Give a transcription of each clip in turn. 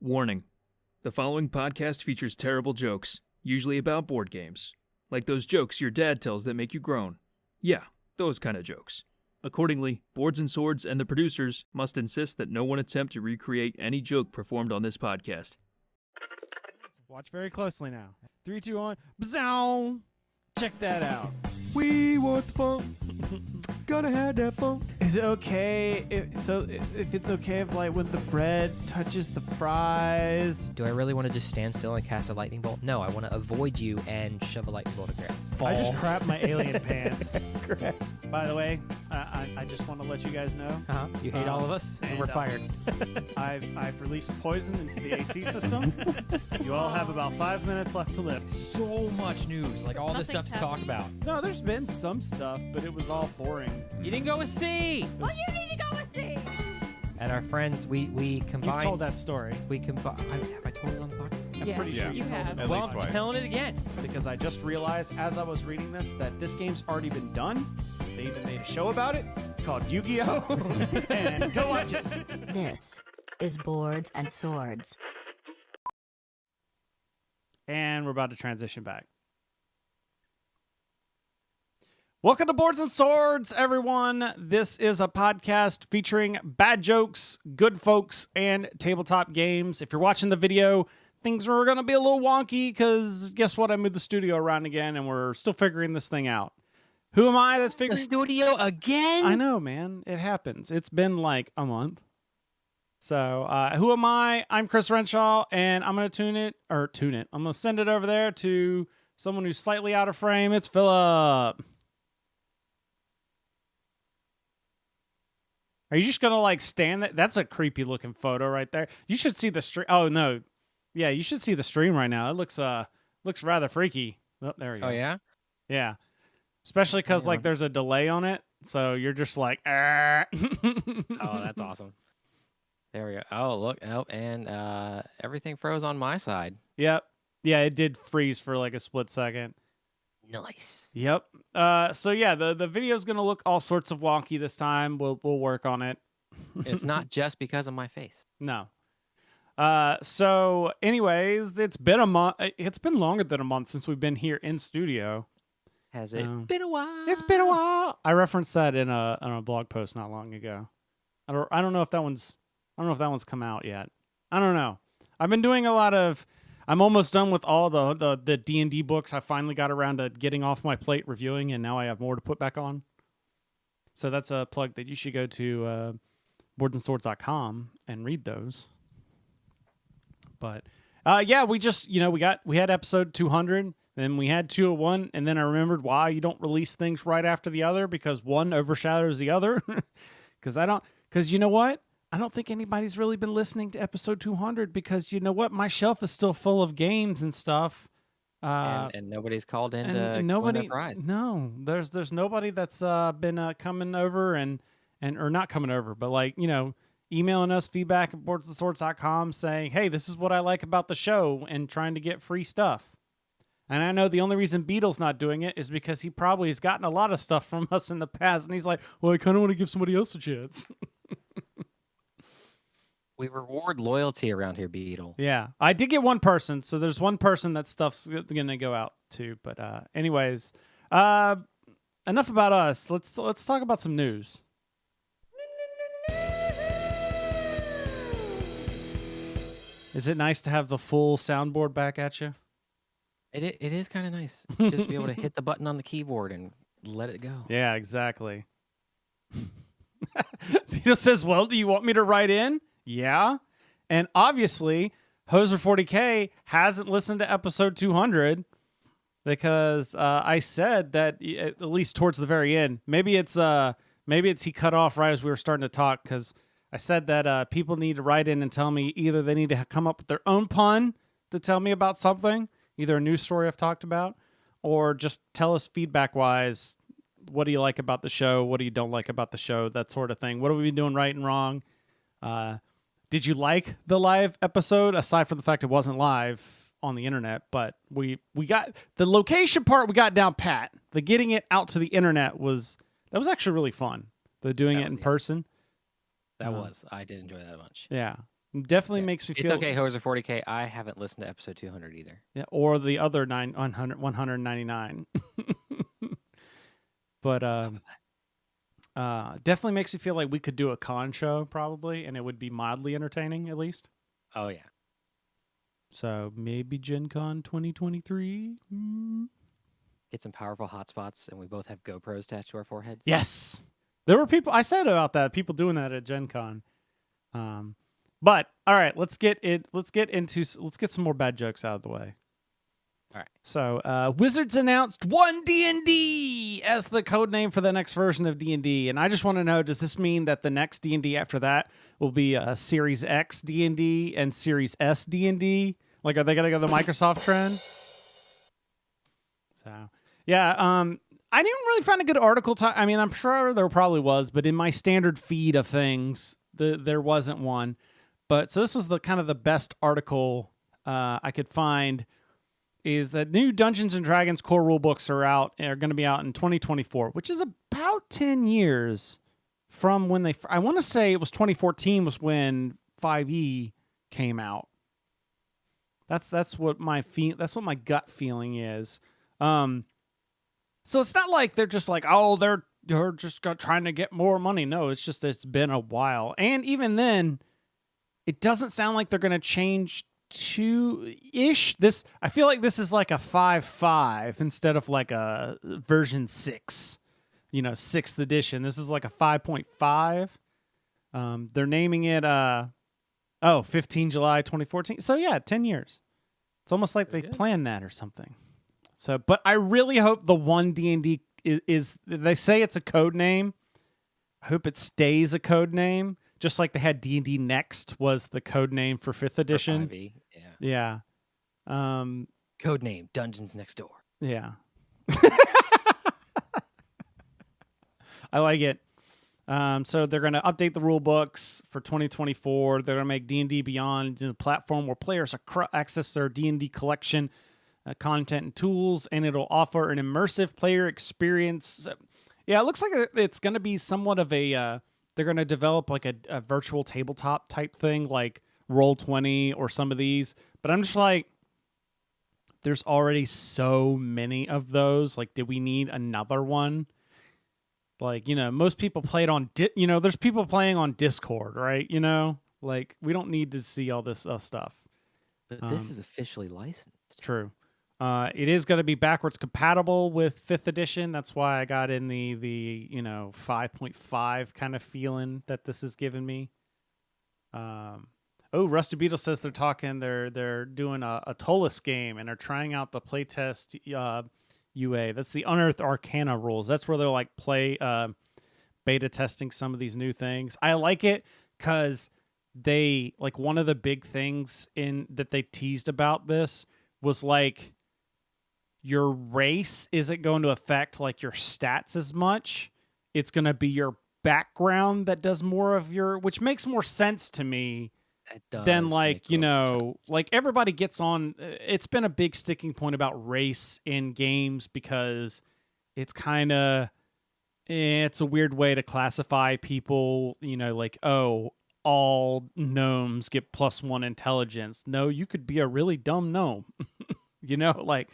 Warning. The following podcast features terrible jokes, usually about board games. Like those jokes your dad tells that make you groan. Yeah, those kind of jokes. Accordingly, Boards and Swords and the producers must insist that no one attempt to recreate any joke performed on this podcast. Watch very closely now. 3, 2, 1. Bzow! Check that out. We want the fun. Gotta have that fun. Is it okay if it's okay if like when the bread touches the fries? Do I really want to just stand still and cast a lightning bolt? No, I want to avoid you and shove a lightning bolt across. I just crap my alien pants. By the way, I just want to let you guys know. You hate all of us, and we're fired. I've released poison into the AC system. You all have about 5 minutes left to live. So much news, like all this stuff to talk about. No, there's been some stuff, but it was all boring. You didn't go with C. Well, you need to go with C. And our friends, we combined. You've told that story. We combined. Have I told it on the podcast? I'm pretty sure you told have. it. Well, I'm telling it again. Because I just realized as I was reading this that this game's already been done. They even made a show about it. It's called Yu-Gi-Oh! And go watch it. This is Boards and Swords. And we're about to transition back. Welcome to Boards and Swords, everyone. This is a podcast featuring bad jokes, good folks, and tabletop games. If you're watching the video, things are going to be a little wonky because guess what? I moved the studio around again, and we're still figuring this thing out. Who am I that's figuring? The studio again? I know, man. It happens. It's been like a month. So, who am I? I'm Chris Renshaw, and I'm going to tune it. I'm going to send it over there to someone who's slightly out of frame. It's Philip. Are you just going to like stand there? That's a creepy looking photo right there. You should see the stream. Oh, no. Yeah, you should see the stream right now. It looks rather freaky. Oh, there we go. Oh, yeah? Yeah. Especially because like there's a delay on it. So you're just like, Oh, that's awesome. There we go. Oh, look. Oh, and everything froze on my side. Yep. Yeah, it did freeze for like a split second. Nice. Yep. So yeah, the video's gonna look all sorts of wonky this time. We'll work on it. It's not just because of my face. No. So anyways, it's been a month. It's been longer than a month since we've been here in studio. Has it been a while? It's been a while. I referenced that in a blog post not long ago. I don't know if that one's come out yet. I don't know. I've been doing a lot of. I'm almost done with all the D&D books. I finally got around to getting off my plate reviewing, and now I have more to put back on. So that's a plug that you should go to boardsandswords.com and read those. But yeah, we had episode 200, then we had 201, and then I remembered why you don't release things right after the other, because one overshadows the other. Because you know what? I don't think anybody's really been listening to episode 200 because you know what? My shelf is still full of games and stuff. And nobody's called in to win their prize. No, there's nobody that's been coming over or not coming over, but like, emailing us feedback at boardsandswords.com saying, hey, this is what I like about the show and trying to get free stuff. And I know the only reason Beetle's not doing it is because he probably has gotten a lot of stuff from us in the past. And he's like, well, I kind of want to give somebody else a chance. We reward loyalty around here, Beetle. Yeah, I did get one person, so there's one person that stuff's gonna go out to. But anyways, enough about us. Let's talk about some news. Is it nice to have the full soundboard back at you? It is kind of nice. Just to be able to hit the button on the keyboard and let it go. Yeah, exactly. Peter says, well, do you want me to write in? Yeah. And obviously, Hoser40K hasn't listened to episode 200 because I said that at least towards the very end. Maybe it's he cut off right as we were starting to talk because I said that people need to write in and tell me either they need to come up with their own pun to tell me about something, either a news story I've talked about, or just tell us feedback-wise, what do you like about the show? What do you don't like about the show? That sort of thing. What have we been doing right and wrong? Did you like the live episode? Aside from the fact it wasn't live on the internet, but we got the location part we got down pat. The getting it out to the internet was actually really fun. The doing it in person. That was. I did enjoy that much. Yeah. Definitely Yeah. makes me It's feel okay, Hoser 40K. I haven't listened to episode 200 either. Yeah, or the other 199. But definitely makes me feel like we could do a con show probably, and it would be mildly entertaining at least. Oh yeah. So maybe Gen Con 2023. Get some powerful hotspots, and we both have GoPros attached to our foreheads. Yes, there were people. I said about that. People doing that at Gen Con. But all right, let's get some more bad jokes out of the way. All right. So, Wizards announced One D&D as the code name for the next version of D&D, and I just want to know: does this mean that the next D&D after that will be Series X D&D and Series S D&D? Like, are they gonna go the Microsoft trend? So, yeah. I didn't really find a good article. I mean, I'm sure there probably was, but in my standard feed of things, there wasn't one. But so this was the kind of the best article I could find. Is that new Dungeons and Dragons core rulebooks are going to be out in 2024, which is about 10 years from when they. I want to say it was 2014 was when 5e came out. That's what my gut feeling is. So it's not like they're just like, oh, they're just trying to get more money. No, it's just it's been a while, and even then, it doesn't sound like they're going to change. 2-ish. I feel like this is like a 5.5 instead of like a version 6, 6th edition. This is like a 5.5. They're naming it 15 July 2014. So yeah, 10 years. It's almost like they planned that or something. So, but I really hope the one D&D is they say it's a code name. I hope it stays a code name. Just like they had D&D Next was the code name for 5th edition. For 5e, yeah. Code name Dungeons Next Door. Yeah. I like it. So they're going to update the rule books for 2024. They're going to make D&D Beyond a platform where players access their D&D collection, content and tools, and it'll offer an immersive player experience. Yeah, it looks like it's going to be somewhat of a... they're going to develop like a virtual tabletop type thing like Roll20 or some of these. But I'm just like, there's already so many of those. Like, did we need another one? Like, most people play it on... there's people playing on Discord, right? Like, we don't need to see all this stuff. But this is officially licensed. True. It is going to be backwards compatible with 5th edition. That's why I got in the 5.5 kind of feeling that this is giving me. Rusty Beetle says they're doing a Tolus game and are trying out the playtest UA. That's the Unearthed Arcana rules. That's where they're like beta testing some of these new things. I like it because they like one of the big things that they teased about this was like your race isn't going to affect like your stats as much. It's going to be your background that does more of which makes more sense to me than like, like everybody gets on. It's been a big sticking point about race in games because it's kind of, it's a weird way to classify people, like, oh, all gnomes get +1 intelligence. No, you could be a really dumb gnome, like,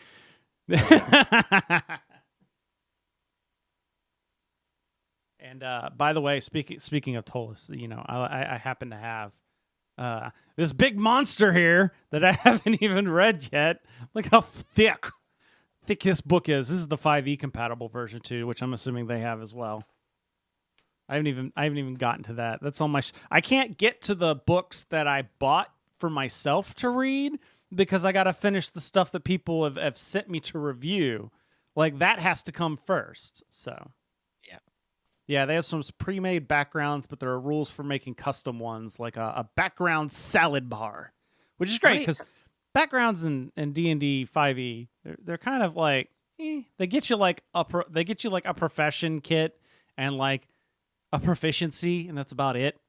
and by the way, speaking of Tolus, I happen to have this big monster here that I haven't even read yet. Look how thick this book is. This is the 5e compatible version too, which I'm assuming they have as well. I haven't even gotten to that. That's on my. I can't get to the books that I bought for myself to read because I got to finish the stuff that people have sent me to review. Like, that has to come first. So, yeah, they have some pre-made backgrounds, but there are rules for making custom ones, like a background salad bar, which is great because backgrounds in D&D 5e, they're kind of like, they get you like a profession kit and like a proficiency, and that's about it.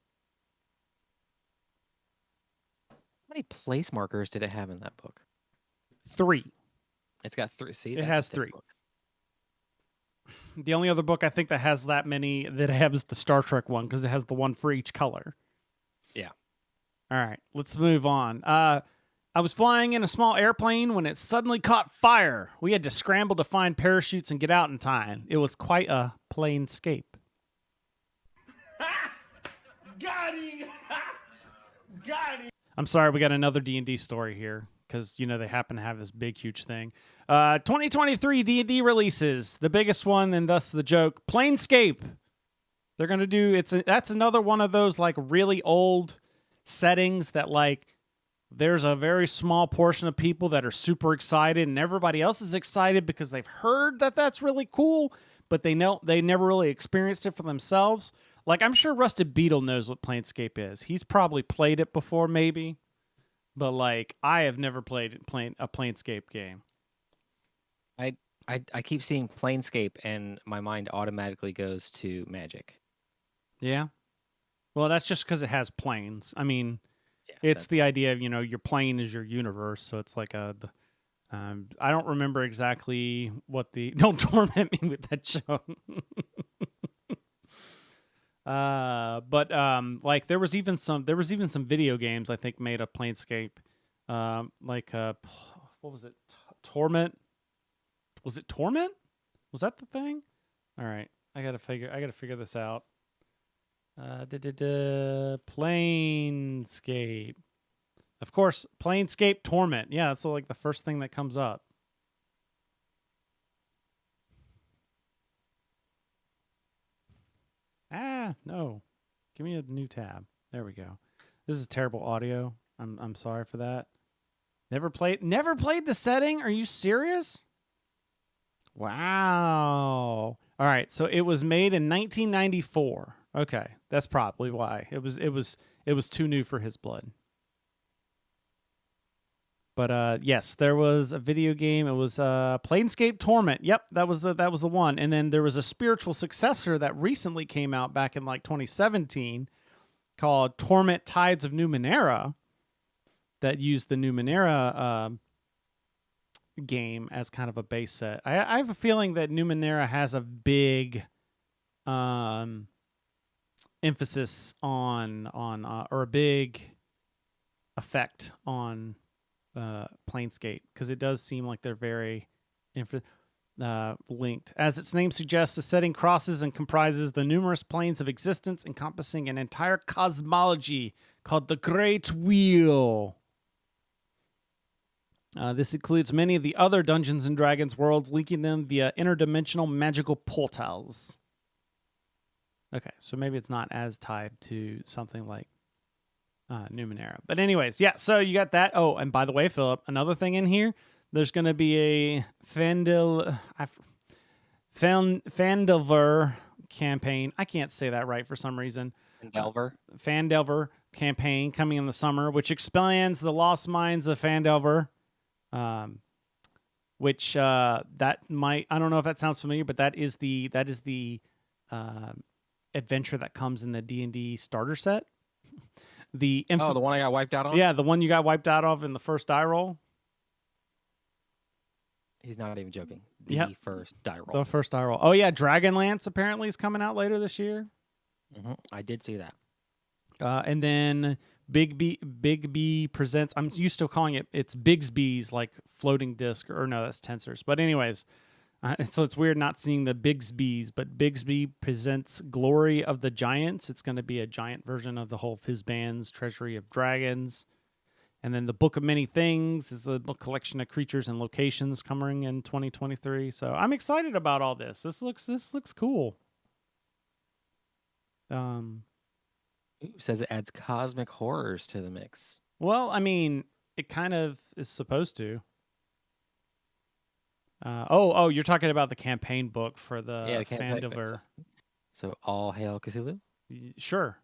How many place markers did it have in that book? 3. It's got 3. See, it has 3. The only other book I think that has that many that has the Star Trek one because it has the one for each color. Yeah. All right, let's move on. I was flying in a small airplane when it suddenly caught fire. We had to scramble to find parachutes and get out in time. It was quite a planescape. Got him! Got him! I'm sorry, we got another D&D story here because, they happen to have this big, huge thing. 2023 D&D releases. The biggest one, and thus the joke, Planescape. They're going to do, that's another one of those, really old settings that, there's a very small portion of people that are super excited and everybody else is excited because they've heard that that's really cool, but they never really experienced it for themselves. I'm sure Rusted Beetle knows what Planescape is. He's probably played it before, maybe. But, I have never played a Planescape game. I keep seeing Planescape, and my mind automatically goes to Magic. Yeah? Well, that's just because it has planes. I mean, Yeah, it's the idea of, your plane is your universe. So it's like I don't remember exactly what the... Don't torment me with that show. But there was even some video games I think made of Planescape, what was it? Torment? Was it Torment? Was that the thing? All right, I gotta figure this out. Planescape. Of course, Planescape Torment. Yeah, that's the first thing that comes up. No. Give me a new tab. There we go. This is terrible audio. I'm sorry for that. Never played the setting? Are you serious? Wow. All right, so it was made in 1994. Okay, that's probably why. It was too new for his blood. But yes, there was a video game. It was Planescape Torment. Yep, that was the one. And then there was a spiritual successor that recently came out back in 2017 called Torment Tides of Numenera that used the Numenera game as kind of a base set. I have a feeling that Numenera has a big emphasis on or a big effect on Planescape, because it does seem like they're very linked. As its name suggests, the setting crosses and comprises the numerous planes of existence, encompassing an entire cosmology called the Great Wheel. This includes many of the other Dungeons and Dragons worlds, linking them via interdimensional magical portals. Okay, so maybe it's not as tied to something like Numenera. But anyways, yeah, so you got that. Oh, and by the way, Philip, another thing in here, there's going to be a Phandelver campaign. I can't say that right for some reason. Phandelver campaign coming in the summer, which expands the Lost Mines of Phandelver. Which that might, I don't know if that sounds familiar, but that is the adventure that comes in the D&D starter set. The one I got wiped out on? Yeah, the one you got wiped out of in the first die roll. He's not even joking. The first die roll. The first die roll. Oh yeah, Dragonlance apparently is coming out later this year. Mm-hmm. I did see that. And then Big B presents. I'm used to calling it's Bigsby's floating disc, or no, that's Tensors. But anyways, so it's weird not seeing the Bigsby's, but Bigsby presents Glory of the Giants. It's going to be a giant version of the whole Fizban's Treasury of Dragons. And then the Book of Many Things is a collection of creatures and locations coming in 2023. So I'm excited about all this. This looks cool. Says it adds cosmic horrors to the mix. Well, I mean, it kind of is supposed to. You're talking about the campaign book for the Phandelver. So all hail Cthulhu? Sure.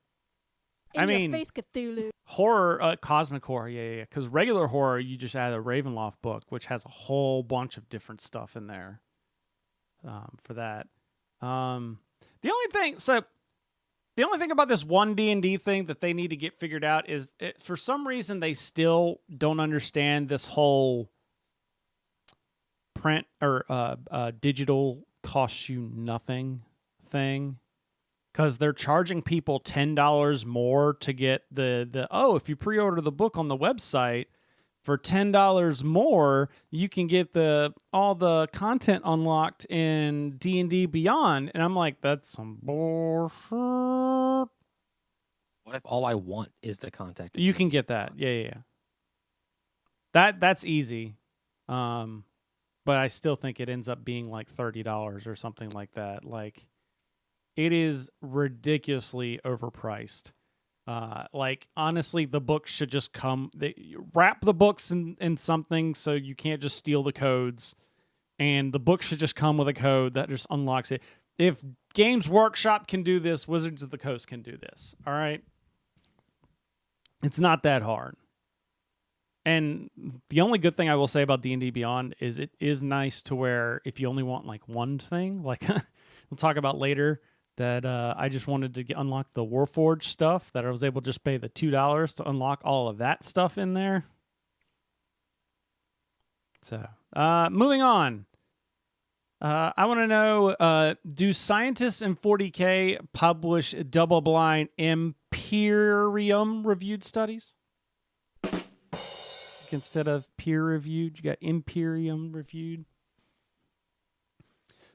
In your face, Cthulhu. Horror, cosmic horror, yeah. Because regular horror, you just add a Ravenloft book, which has a whole bunch of different stuff in there for that. The only thing about this one D&D thing that they need to get figured out is, for some reason, they still don't understand this whole print or digital costs you nothing thing. because they're charging people $10 more to get if you pre-order the book on the website for $10 more, you can get all the content unlocked in D&D Beyond. And I'm like, that's some bullshit. What if all I want is the contact? You can get that. Yeah. That's easy. But I still think it ends up being like $30 or something like that. Like, it is ridiculously overpriced. Like, honestly, the books should just come. Wrap the books in something so you can't just steal the codes. And the book should just come with a code that just unlocks it. If Games Workshop can do this, Wizards of the Coast can do this. All right? It's not that hard. And the only good thing I will say about D&D Beyond is it is nice to where if you only want like one thing, like we'll talk about later, that I just wanted to unlock the Warforged stuff, that I was able to just pay the $2 to unlock all of that stuff in there. So, moving on. I want to know, do scientists in 40K publish double-blind Imperium reviewed studies? Instead of peer-reviewed, you got Imperium reviewed.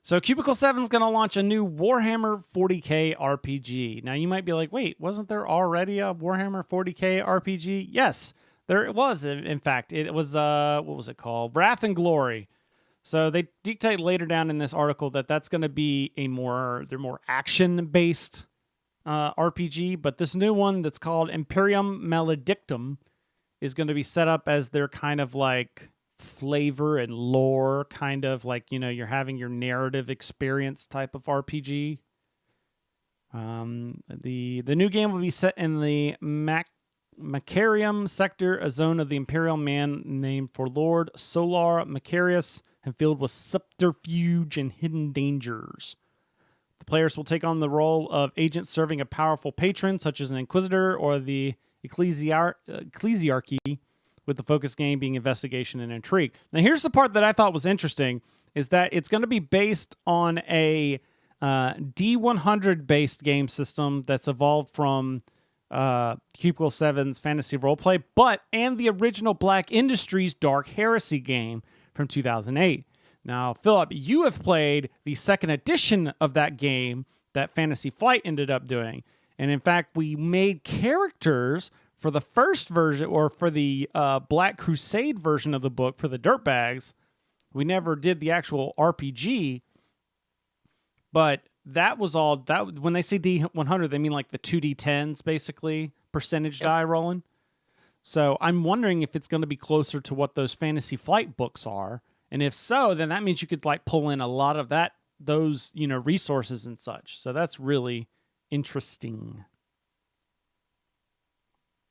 So Cubicle 7 is going to launch a new Warhammer 40K RPG. Now, you might be like, wait, wasn't there already a Warhammer 40K RPG? Yes, there was. In fact, it was, what was it called? Wrath and Glory. So they dictate later down in this article that that's going to be they're more action-based RPG. But this new one that's called Imperium Maledictum is going to be set up as their kind of like flavor and lore, kind of like, you're having your narrative experience type of RPG. The new game will be set in the Macarium sector, a zone of the Imperial man named for Lord Solar Macarius, and filled with subterfuge and hidden dangers. The players will take on the role of agents serving a powerful patron, such as an Inquisitor or the Ecclesiarchy, with the focus game being investigation and intrigue. Now, here's the part that I thought was interesting, is that it's going to be based on a D100-based game system that's evolved from Cubicle 7's fantasy roleplay, and the original Black Industries Dark Heresy game from 2008. Now, Philip, you have played the second edition of that game that Fantasy Flight ended up doing. And in fact, we made characters for the first version, or for the Black Crusade version of the book for the Dirtbags. We never did the actual RPG, but that was all. That when they say D100, they mean like the 2D10s, basically, percentage die rolling. So I'm wondering if it's going to be closer to what those Fantasy Flight books are. And if so, then that means you could like pull in a lot of those resources and such. So that's really interesting.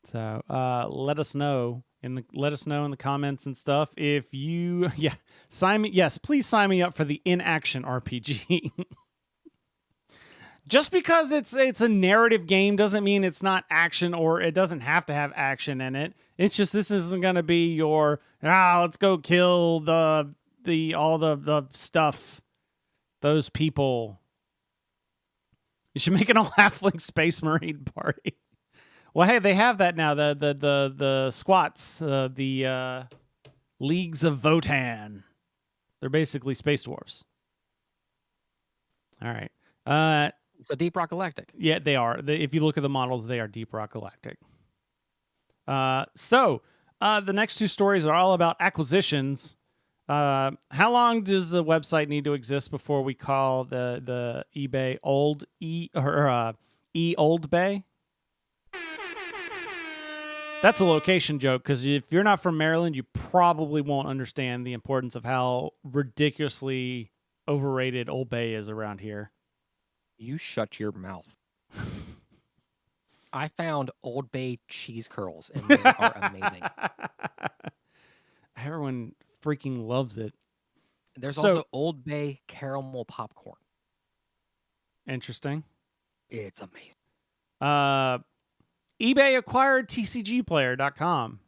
So let us know in the comments and stuff if you please sign me up for the in-action RPG. Just because it's a narrative game doesn't mean it's not action, or it doesn't have to have action in it. It's just this isn't going to be your let's go kill all the stuff, those people. You should make an all-halfling Space Marine party. Well, hey, they have that now. The squats, the Leagues of Votan. They're basically space dwarfs. All right. So Deep Rock Galactic. Yeah, they are. If you look at the models, they are Deep Rock Galactic. So the next two stories are all about acquisitions. How long does the website need to exist before we call the eBay Old Bay? That's a location joke, because if you're not from Maryland, you probably won't understand the importance of how ridiculously overrated Old Bay is around here. You shut your mouth. I found Old Bay cheese curls, and they are amazing. Everyone freaking loves it. There's also Old Bay caramel popcorn. Interesting. It's amazing. eBay acquired TCGPlayer.com.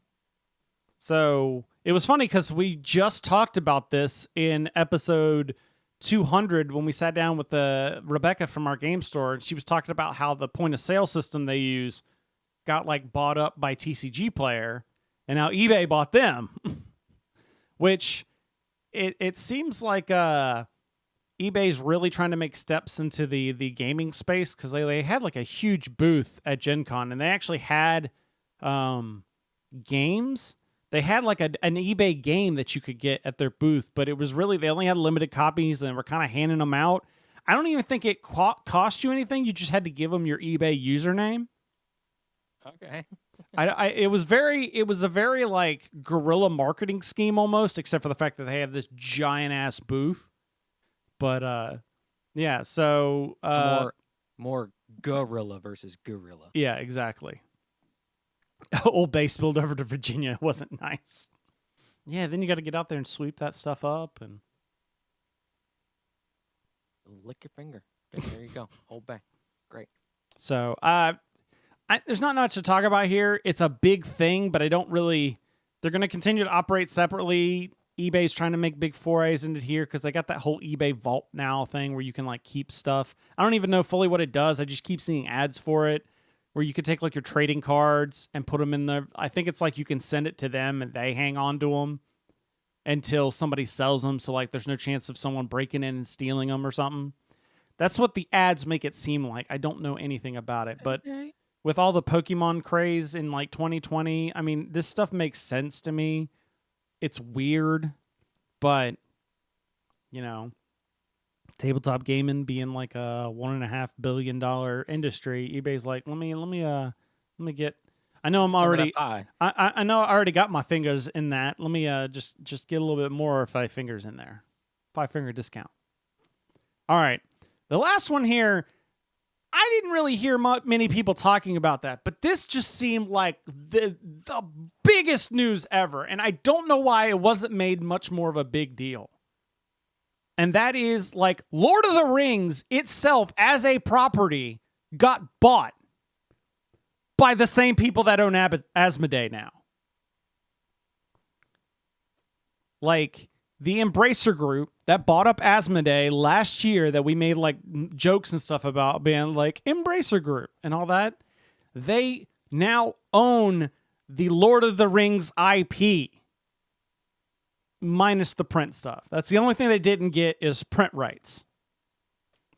So it was funny because we just talked about this in episode 200 when we sat down with Rebecca from our game store, and she was talking about how the point of sale system they use got like bought up by TCGPlayer, and now eBay bought them, which it seems like eBay's really trying to make steps into the gaming space, because they had like a huge booth at Gen Con, and they actually had games. They had like an eBay game that you could get at their booth, but it was really, they only had limited copies and were kind of handing them out. I don't even think it cost you anything. You just had to give them your eBay username. Okay. It was a very like guerrilla marketing scheme almost, except for the fact that they had this giant ass booth. But yeah, so more gorilla versus gorilla. Yeah, exactly. Old Bay spilled over to Virginia. It wasn't nice. Yeah, then you got to get out there and sweep that stuff up and lick your finger. There you go. Old Bay. Great. So, there's not much to talk about here. It's a big thing, but I don't really. They're going to continue to operate separately. eBay's trying to make big forays into here because they got that whole eBay Vault now thing where you can like keep stuff. I don't even know fully what it does. I just keep seeing ads for it, where you could take like your trading cards and put them in there. I think it's like you can send it to them and they hang on to them until somebody sells them. So like there's no chance of someone breaking in and stealing them or something. That's what the ads make it seem like. I don't know anything about it, but with all the Pokemon craze in like 2020, I mean, this stuff makes sense to me. It's weird, but you know, tabletop gaming being like a $1.5 billion industry, eBay's like, let me get. I know I'm already. I know I already got my fingers in that. Let me just get a little bit more 5 fingers in there, 5-finger discount. All right, the last one here. I didn't really hear many people talking about that, but this just seemed like the biggest news ever, and I don't know why it wasn't made much more of a big deal. And that is, like, Lord of the Rings itself as a property got bought by the same people that own Asmodee now. Like, the Embracer Group that bought up Asmodee last year that we made, like, jokes and stuff about being, like, Embracer Group and all that, they now own the Lord of the Rings IP. Minus the print stuff. That's the only thing they didn't get is print rights.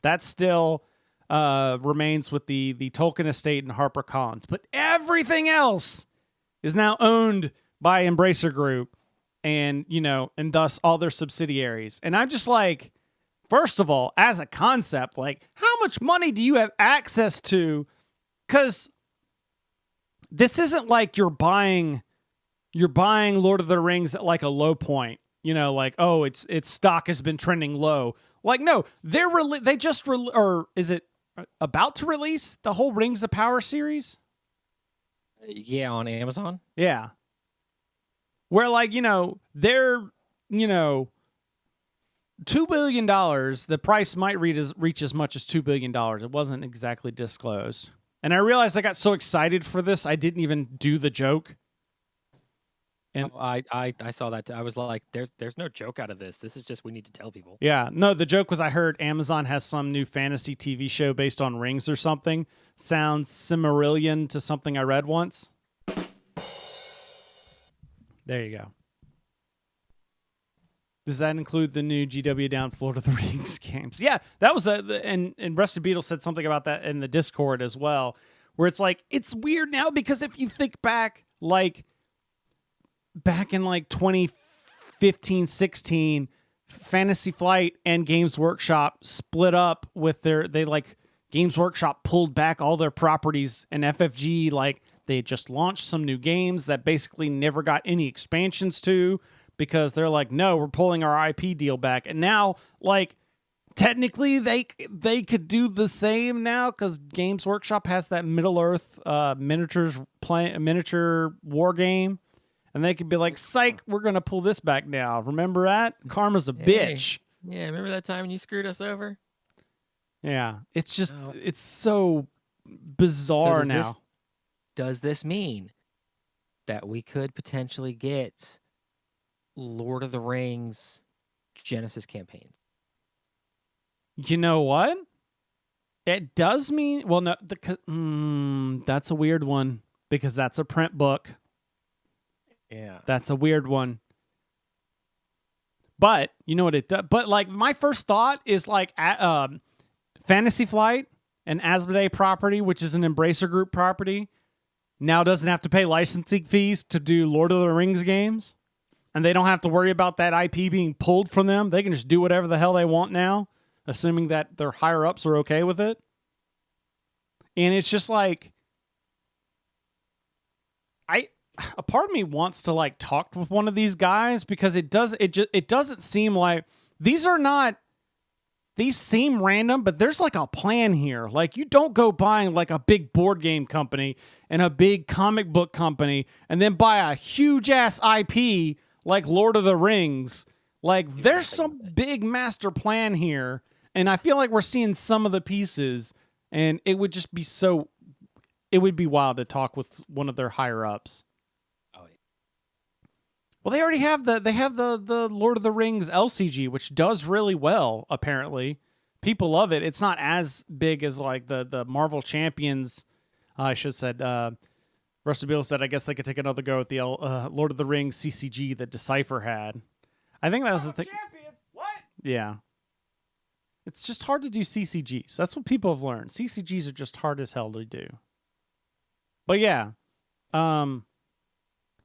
That still remains with the Tolkien estate and HarperCollins. But everything else is now owned by Embracer Group and, you know, and thus all their subsidiaries. And I'm just like, first of all, as a concept, like, how much money do you have access to? Because this isn't like you're buying Lord of the Rings at like a low point, you know, like, oh, its stock has been trending low. Like, no, they just or is it about to release the whole Rings of Power series? Yeah, on Amazon. Yeah, where like, you know, they're, you know, $2 billion. The price might reach as much as $2 billion. It wasn't exactly disclosed, and I realized I got so excited for this I didn't even do the joke. And I saw that. I was like, there's no joke out of this. This is just we need to tell people. Yeah, no, the joke was I heard Amazon has some new fantasy TV show based on rings or something. Sounds Silmarillion to something I read once. There you go. Does that include the new GW Downs Lord of the Rings games? Yeah, that was and Rusty Beetle said something about that in the Discord as well, where it's like, it's weird now because if you think back, like, back in like 2015, 16, Fantasy Flight and Games Workshop split up with Games Workshop pulled back all their properties, and FFG, like, they just launched some new games that basically never got any expansions to because they're like, no, we're pulling our IP deal back. And now, like, technically they could do the same now because Games Workshop has that Middle-earth miniature war game. And they could be like, psych, we're going to pull this back now. Remember that? Karma's a bitch. Yeah, remember that time when you screwed us over? Yeah, it's just, it's so bizarre now. Does this mean that we could potentially get Lord of the Rings Genesis campaigns? You know what? It does mean, well, no, that's a weird one because that's a print book. Yeah. That's a weird one. But you know what it does? But like my first thought is like Fantasy Flight, an Asmodee property, which is an Embracer Group property, now doesn't have to pay licensing fees to do Lord of the Rings games. And they don't have to worry about that IP being pulled from them. They can just do whatever the hell they want now, assuming that their higher-ups are okay with it. And it's just like, a part of me wants to like talk with one of these guys because it doesn't seem like these seem random, but there's like a plan here. Like you don't go buying like a big board game company and a big comic book company and then buy a huge ass IP like Lord of the Rings. Like there's some big master plan here, and I feel like we're seeing some of the pieces, and it would just be it would be wild to talk with one of their higher ups. Well, they already have the Lord of the Rings LCG, which does really well, apparently. People love it. It's not as big as like the Marvel Champions. I should have said, Rusty Bill said, I guess they could take another go at the Lord of the Rings CCG that Decipher had. I think that was the thing. Champions? What? Yeah. It's just hard to do CCGs. That's what people have learned. CCGs are just hard as hell to do. But yeah.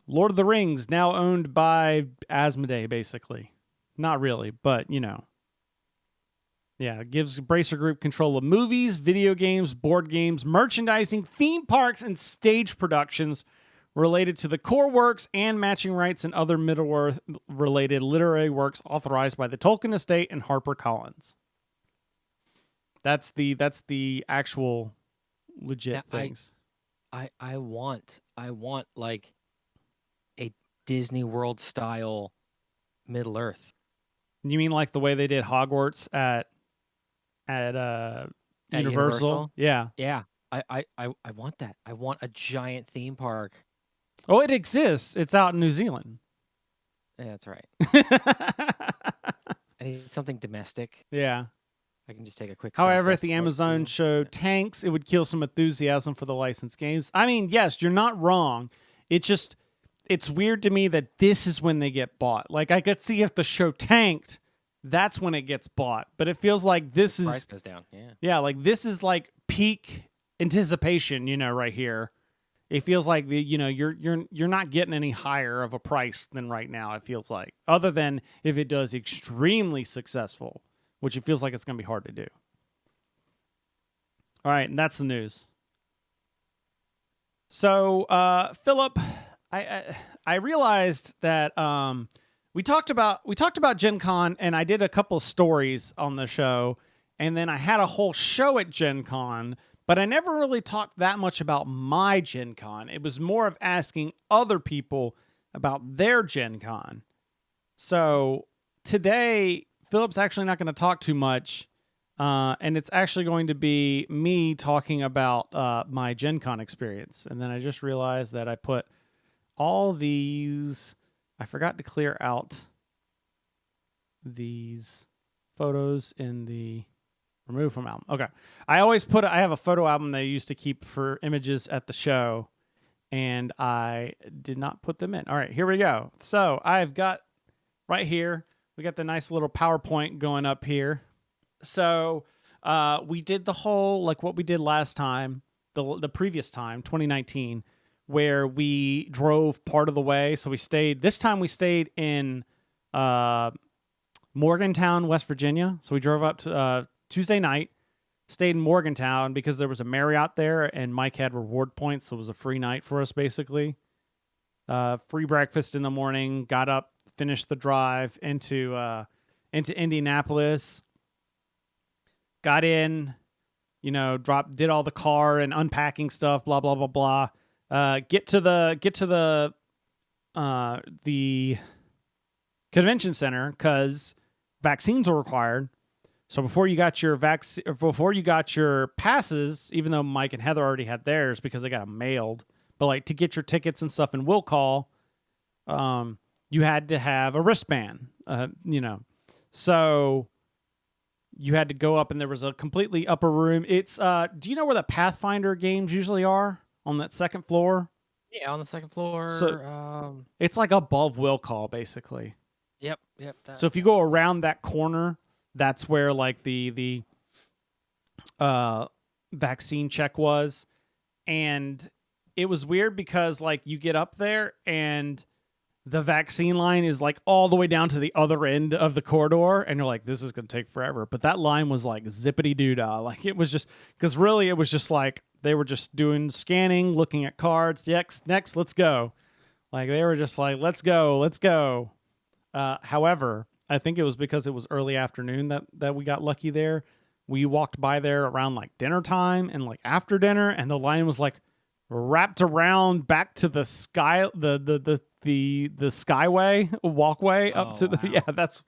Lord of the Rings, now owned by Asmodee, basically. Not really, but, you know. Yeah, it gives Bracer Group control of movies, video games, board games, merchandising, theme parks, and stage productions related to the core works and matching rights and other Middle-earth-related literary works authorized by the Tolkien Estate and HarperCollins. That's the actual legit things. I want like a Disney World style Middle Earth. You mean like the way they did Hogwarts at Universal? Yeah. Yeah. I want that. I want a giant theme park. Oh, it exists. It's out in New Zealand. Yeah, that's right. I need something domestic. Yeah. I can just take a quick. However, if Southwest the port Amazon through. show tanks, it would kill some enthusiasm for the licensed games. I mean, yes, you're not wrong. It's weird to me that this is when they get bought. Like, I could see if the show tanked, that's when it gets bought. But it feels like this Price is, goes down. Yeah. yeah, like this is like peak anticipation, you know, right here. It feels like you're not getting any higher of a price than right now. It feels like, other than if it does extremely successful, which it feels like it's going to be hard to do. All right, and that's the news. So, Philip, I realized that we talked about Gen Con, and I did a couple of stories on the show, and then I had a whole show at Gen Con, but I never really talked that much about my Gen Con. It was more of asking other people about their Gen Con. So today, Philip's actually not going to talk too much, and it's actually going to be me talking about my Gen Con experience. And then I just realized that I put all these... I forgot to clear out these photos in the remove from album. Okay. I have a photo album that I used to keep for images at the show, and I did not put them in. All right, here we go. So I've got right here, we got the nice little PowerPoint going up here. So we did the whole, like what we did last time, the previous time, 2019, where we drove part of the way. So this time we stayed in Morgantown, West Virginia. So we drove up to Tuesday night, stayed in Morgantown because there was a Marriott there and Mike had reward points. So it was a free night for us, basically. Free breakfast in the morning, got up, finished the drive into Indianapolis, got in, did all the car and unpacking stuff, blah, blah, blah, blah. Get to the convention center because vaccines were required. So before you got your passes, even though Mike and Heather already had theirs because they got them mailed, but like to get your tickets and stuff in will call, you had to have a wristband. So you had to go up, and there was a completely upper room. It's do you know where the Pathfinder games usually are on that second floor? Yeah, on the second floor. So- It's like above will call, basically. Yep. So if you go around that corner, that's where like the vaccine check was. And it was weird because like you get up there and the vaccine line is like all the way down to the other end of the corridor, and you're like, this is going to take forever. But that line was like zippity doo dah. Like it was just, because really it was just like they were just doing scanning, looking at cards. Next, let's go. Like they were just like, let's go. However, I think it was because it was early afternoon that we got lucky there. We walked by there around like dinner time and like after dinner, and the line was like wrapped around back to the sky, the skyway walkway up to the, wow. yeah, that's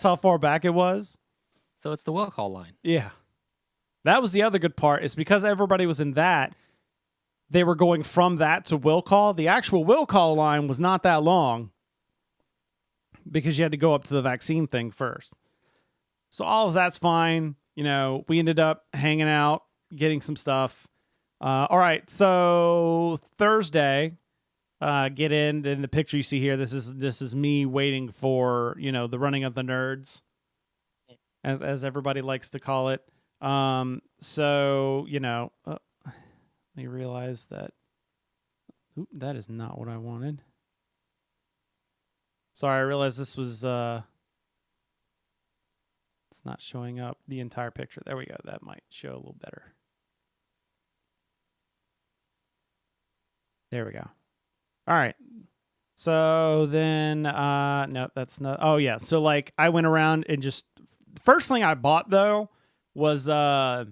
how far back it was. So it's the will call line. Yeah. That was the other good part, is because everybody was in that, they were going from that to will call. The actual will call line was not that long because you had to go up to the vaccine thing first. So all of that's fine. You know, we ended up hanging out, getting some stuff. All right, so Thursday, get in the picture you see here. This is me waiting for, you know, the running of the nerds, as everybody likes to call it. So you know, let me realize that. Oop, that is not what I wanted. Sorry, I realized this was it's not showing up the entire picture. There we go. That might show a little better. There we go. All right. So then, no, that's not. Oh yeah. So like, I went around and just first thing I bought though was a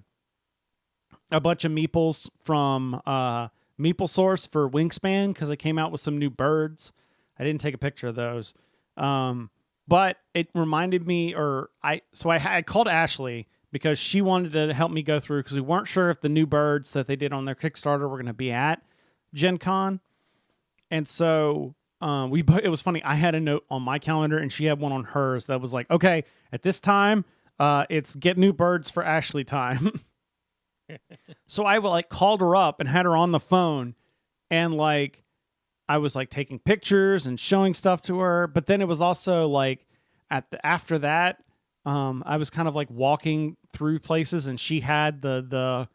bunch of meeples from Meeple Source for Wingspan, because it came out with some new birds. I didn't take a picture of those, but it reminded me, I called Ashley because she wanted to help me go through, because we weren't sure if the new birds that they did on their Kickstarter were going to be at Gen Con. And so it was funny. I had a note on my calendar and she had one on hers that was like, okay, at this time, it's get new birds for Ashley time. So I like called her up and had her on the phone, and like I was like taking pictures and showing stuff to her. But then it was also like after that, I was kind of like walking through places, and she had the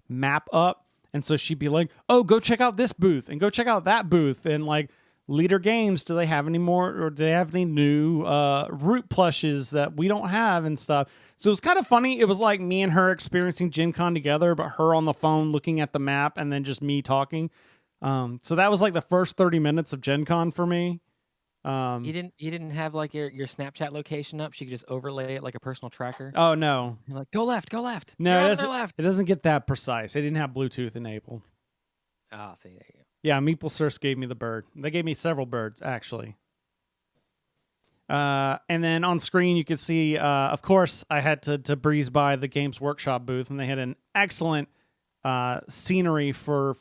map up. And so she'd be like, oh, go check out this booth and go check out that booth. And like, Leader Games, do they have any more, or do they have any new root plushes that we don't have and stuff? So it was kind of funny. It was like me and her experiencing Gen Con together, but her on the phone looking at the map and then just me talking. So that was like the first 30 minutes of Gen Con for me. You didn't have like your Snapchat location up? She could just overlay it like a personal tracker? Oh, no. You're like, go left. No, Left. it doesn't get that precise. It didn't have Bluetooth enabled. Ah, see, there you go. Yeah, Meeple Source gave me the bird. They gave me several birds, actually. And then on screen, you can see, of course, I had to breeze by the Games Workshop booth, and they had an excellent scenery for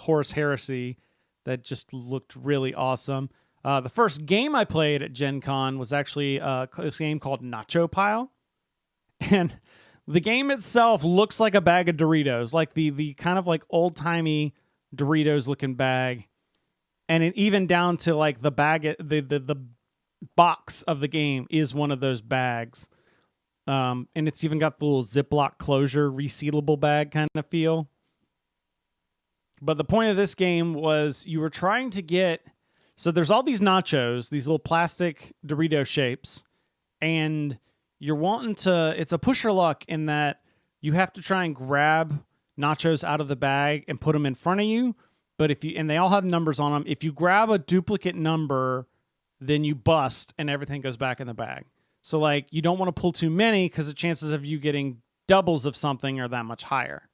Horus Heresy that just looked really awesome. The first game I played at Gen Con was actually this game called Nacho Pile. And the game itself looks like a bag of Doritos, like the kind of like old-timey Doritos looking bag. And it even down to like the bag, the box of the game is one of those bags. And it's even got the little Ziploc closure, resealable bag kind of feel. But the point of this game was you were trying to get... So there's all these nachos, these little plastic Dorito shapes, and you're wanting to... It's a push your luck in that you have to try and grab nachos out of the bag and put them in front of you. But and they all have numbers on them. If you grab a duplicate number, then you bust and everything goes back in the bag. So like you don't want to pull too many because the chances of you getting doubles of something are that much higher.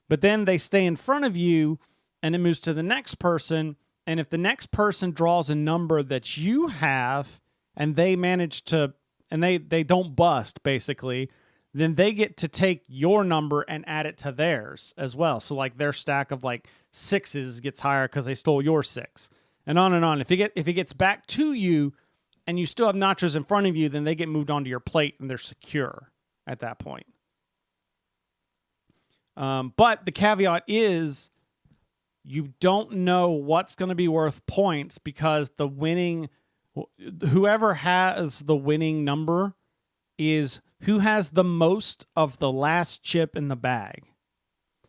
But then they stay in front of you and it moves to the next person. And if the next person draws a number that you have and they manage to, and they don't bust basically, then they get to take your number and add it to theirs as well. So like their stack of like sixes gets higher because they stole your six, and on and on. If it gets back to you and you still have nachos in front of you, then they get moved onto your plate and they're secure. at that point. But the caveat is you don't know what's going to be worth points because whoever has the winning number is who has the most of the last chip in the bag.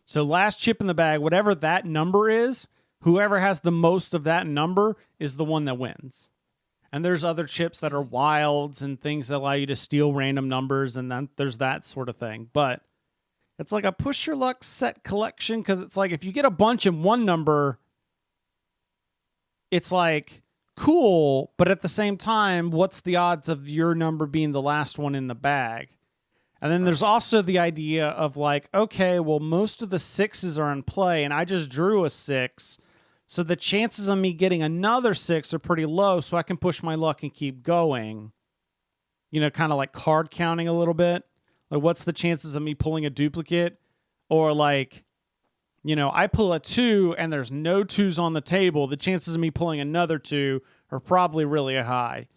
So last chip in the bag, whatever that number is, whoever has the most of that number is the one that wins. And there's other chips that are wilds and things that allow you to steal random numbers, and then there's that sort of thing. But it's like a push your luck set collection, because it's like if you get a bunch in one number, it's like cool, but at the same time, what's the odds of your number being the last one in the bag? And then there's also the idea of like, okay, well, most of the 6s are in play, and I just drew a 6. So the chances of me getting another 6 are pretty low, so I can push my luck and keep going. You know, kind of like card counting a little bit. Like, what's the chances of me pulling a duplicate? Or like, you know, I pull a 2 and there's no 2s on the table. The chances of me pulling another 2 are probably really high.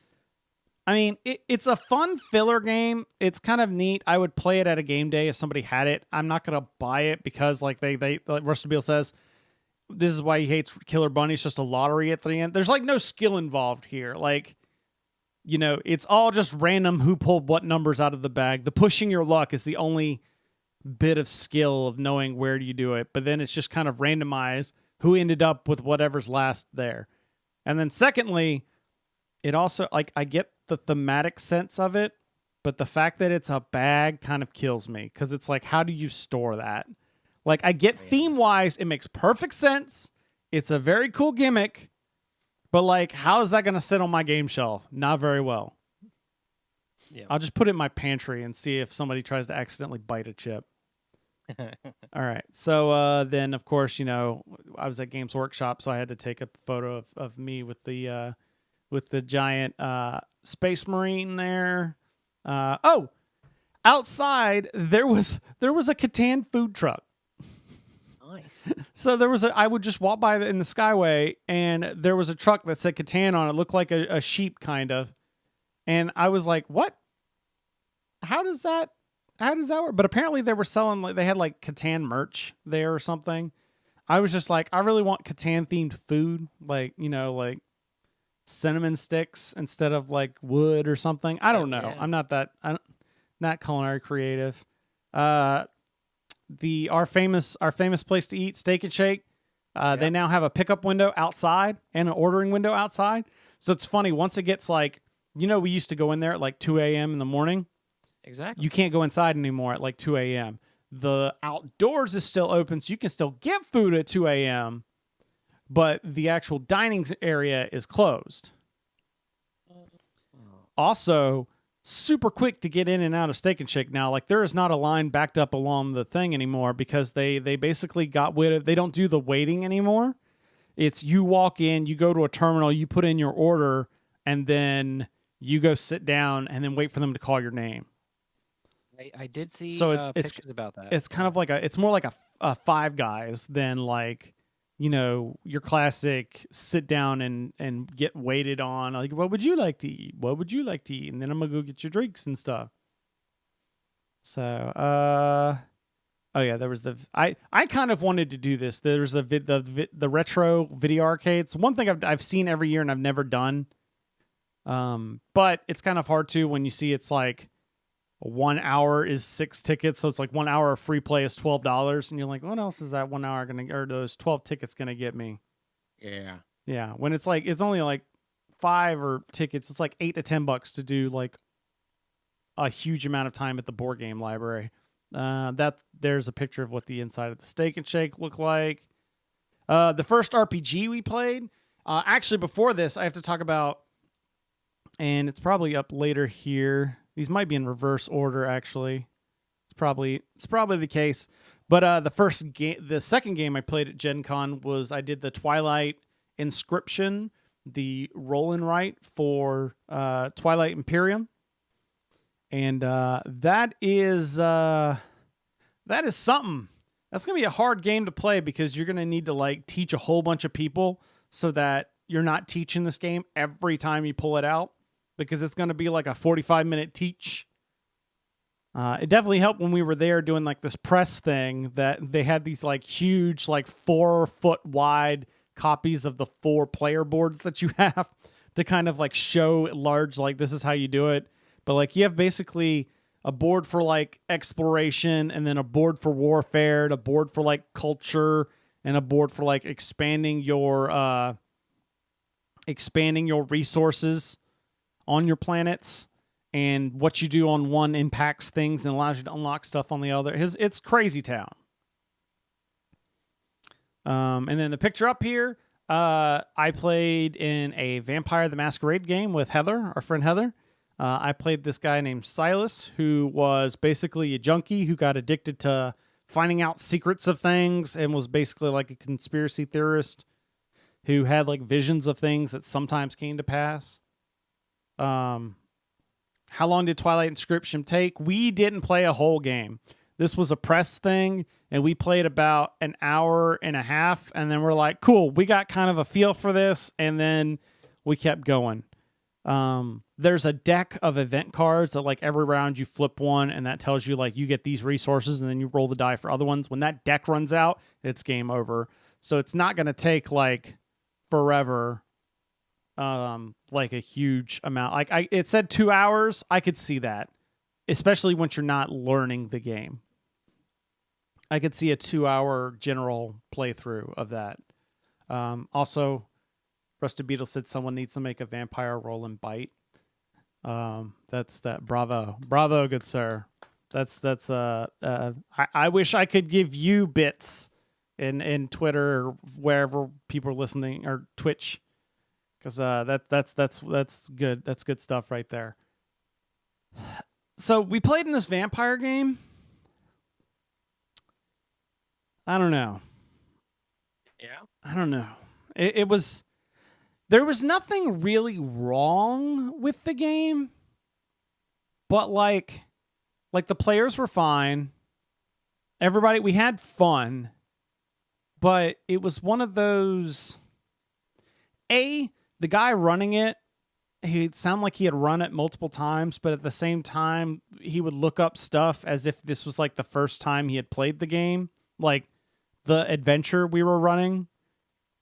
I mean, it's a fun filler game. It's kind of neat. I would play it at a game day if somebody had it. I'm not going to buy it because, like like Rusty Beal says, this is why he hates Killer Bunny. It's just a lottery at the end. There's like no skill involved here. Like, you know, it's all just random who pulled what numbers out of the bag. The pushing your luck is the only bit of skill of knowing where do you do it. But then it's just kind of randomized who ended up with whatever's last there. And then secondly, it also, like, I get the thematic sense of it, but the fact that it's a bag kind of kills me, because it's like, how do you store that? Like, I get theme-wise, it makes perfect sense. It's a very cool gimmick, but like, how is that going to sit on my game shelf? Not very well. Yeah. I'll just put it in my pantry and see if somebody tries to accidentally bite a chip. All right. So then, of course, you know, I was at Games Workshop, so I had to take a photo of me with the giant Space Marine there. Outside there was a Catan food truck. Nice. So I would just walk by in the Skyway, and there was a truck that said Catan on it. Looked like a sheep, kind of. And I was like, what? How does that work? But apparently they were selling, like, they had like Catan merch there or something. I was just like, I really want Catan themed food. Like, you know, like cinnamon sticks instead of like wood or something. I don't know. Yeah. I'm not culinary creative. Our famous place to eat, Steak and Shake. They now have a pickup window outside and an ordering window outside. So it's funny, once it gets like, you know, we used to go in there at like 2 a.m. in the morning. Exactly. You can't go inside anymore at like 2 a.m. The outdoors is still open, so you can still get food at 2 a.m., but the actual dining area is closed. Also, super quick to get in and out of Steak and Shake now. Like, there is not a line backed up along the thing anymore, because they basically got rid of, they don't do the waiting anymore. It's you walk in, you go to a terminal, you put in your order, and then you go sit down and then wait for them to call your name. I did see pictures about that. It's kind of like it's more like a Five Guys than like, you know, your classic sit down and get waited on. Like, what would you like to eat? What would you like to eat? And then I'm gonna go get your drinks and stuff. So, oh yeah, there was I kind of wanted to do this. There's the retro video arcades. One thing I've seen every year and I've never done. But it's kind of hard to when you see it's like 1 hour is 6 tickets, so it's like 1 hour of free play is $12, and you're like, what else is that 1 hour or those 12 tickets gonna get me? Yeah. When it's like, it's only like 5 or tickets, it's like $8 to $10 to do like a huge amount of time at the board game library. There's a picture of what the inside of the Steak and Shake looked like. The first RPG we played, actually before this, I have to talk about, and it's probably up later here. These might be in reverse order, actually. It's probably the case. But the second game I played at Gen Con was I did the Twilight Inscription, the roll and write for Twilight Imperium, and that is something. That's gonna be a hard game to play, because you're gonna need to like teach a whole bunch of people so that you're not teaching this game every time you pull it out. Because it's going to be like a 45-minute teach. It definitely helped when we were there doing like this press thing that they had these like huge, like 4-foot wide copies of the 4 player boards that you have to kind of like show large, like this is how you do it. But like you have basically a board for like exploration, and then a board for warfare, and a board for like culture, and a board for like expanding your resources on your planets. And what you do on one impacts things and allows you to unlock stuff on the other. It's crazy town. And then the picture up here, I played in a Vampire the Masquerade game with Heather, our friend Heather. I played this guy named Silas, who was basically a junkie who got addicted to finding out secrets of things and was basically like a conspiracy theorist who had like visions of things that sometimes came to pass. How long did Twilight Inscription take? We didn't play a whole game. This was a press thing, and we played about an hour and a half, and then we're like, cool, we got kind of a feel for this, and then we kept going. There's a deck of event cards that like every round you flip one, and that tells you like you get these resources, and then you roll the die for other ones. When that deck runs out, it's game over. So it's not going to take like forever. Like a huge amount. Like it said 2 hours. I could see that, especially once you're not learning the game. I could see a 2-hour general playthrough of that. Also, Rusted Beetle said someone needs to make a vampire roll and bite. That's that. Bravo, good sir. That's I wish I could give you bits in Twitter or wherever people are listening, or Twitch. Because that's good. That's good stuff right there. So we played in this vampire game. I don't know. Yeah. I don't know. It was... There was nothing really wrong with the game. But like the players were fine. Everybody... We had fun. But it was one of those... The guy running it, he'd sound like he had run it multiple times, but at the same time, he would look up stuff as if this was like the first time he had played the game. Like the adventure we were running,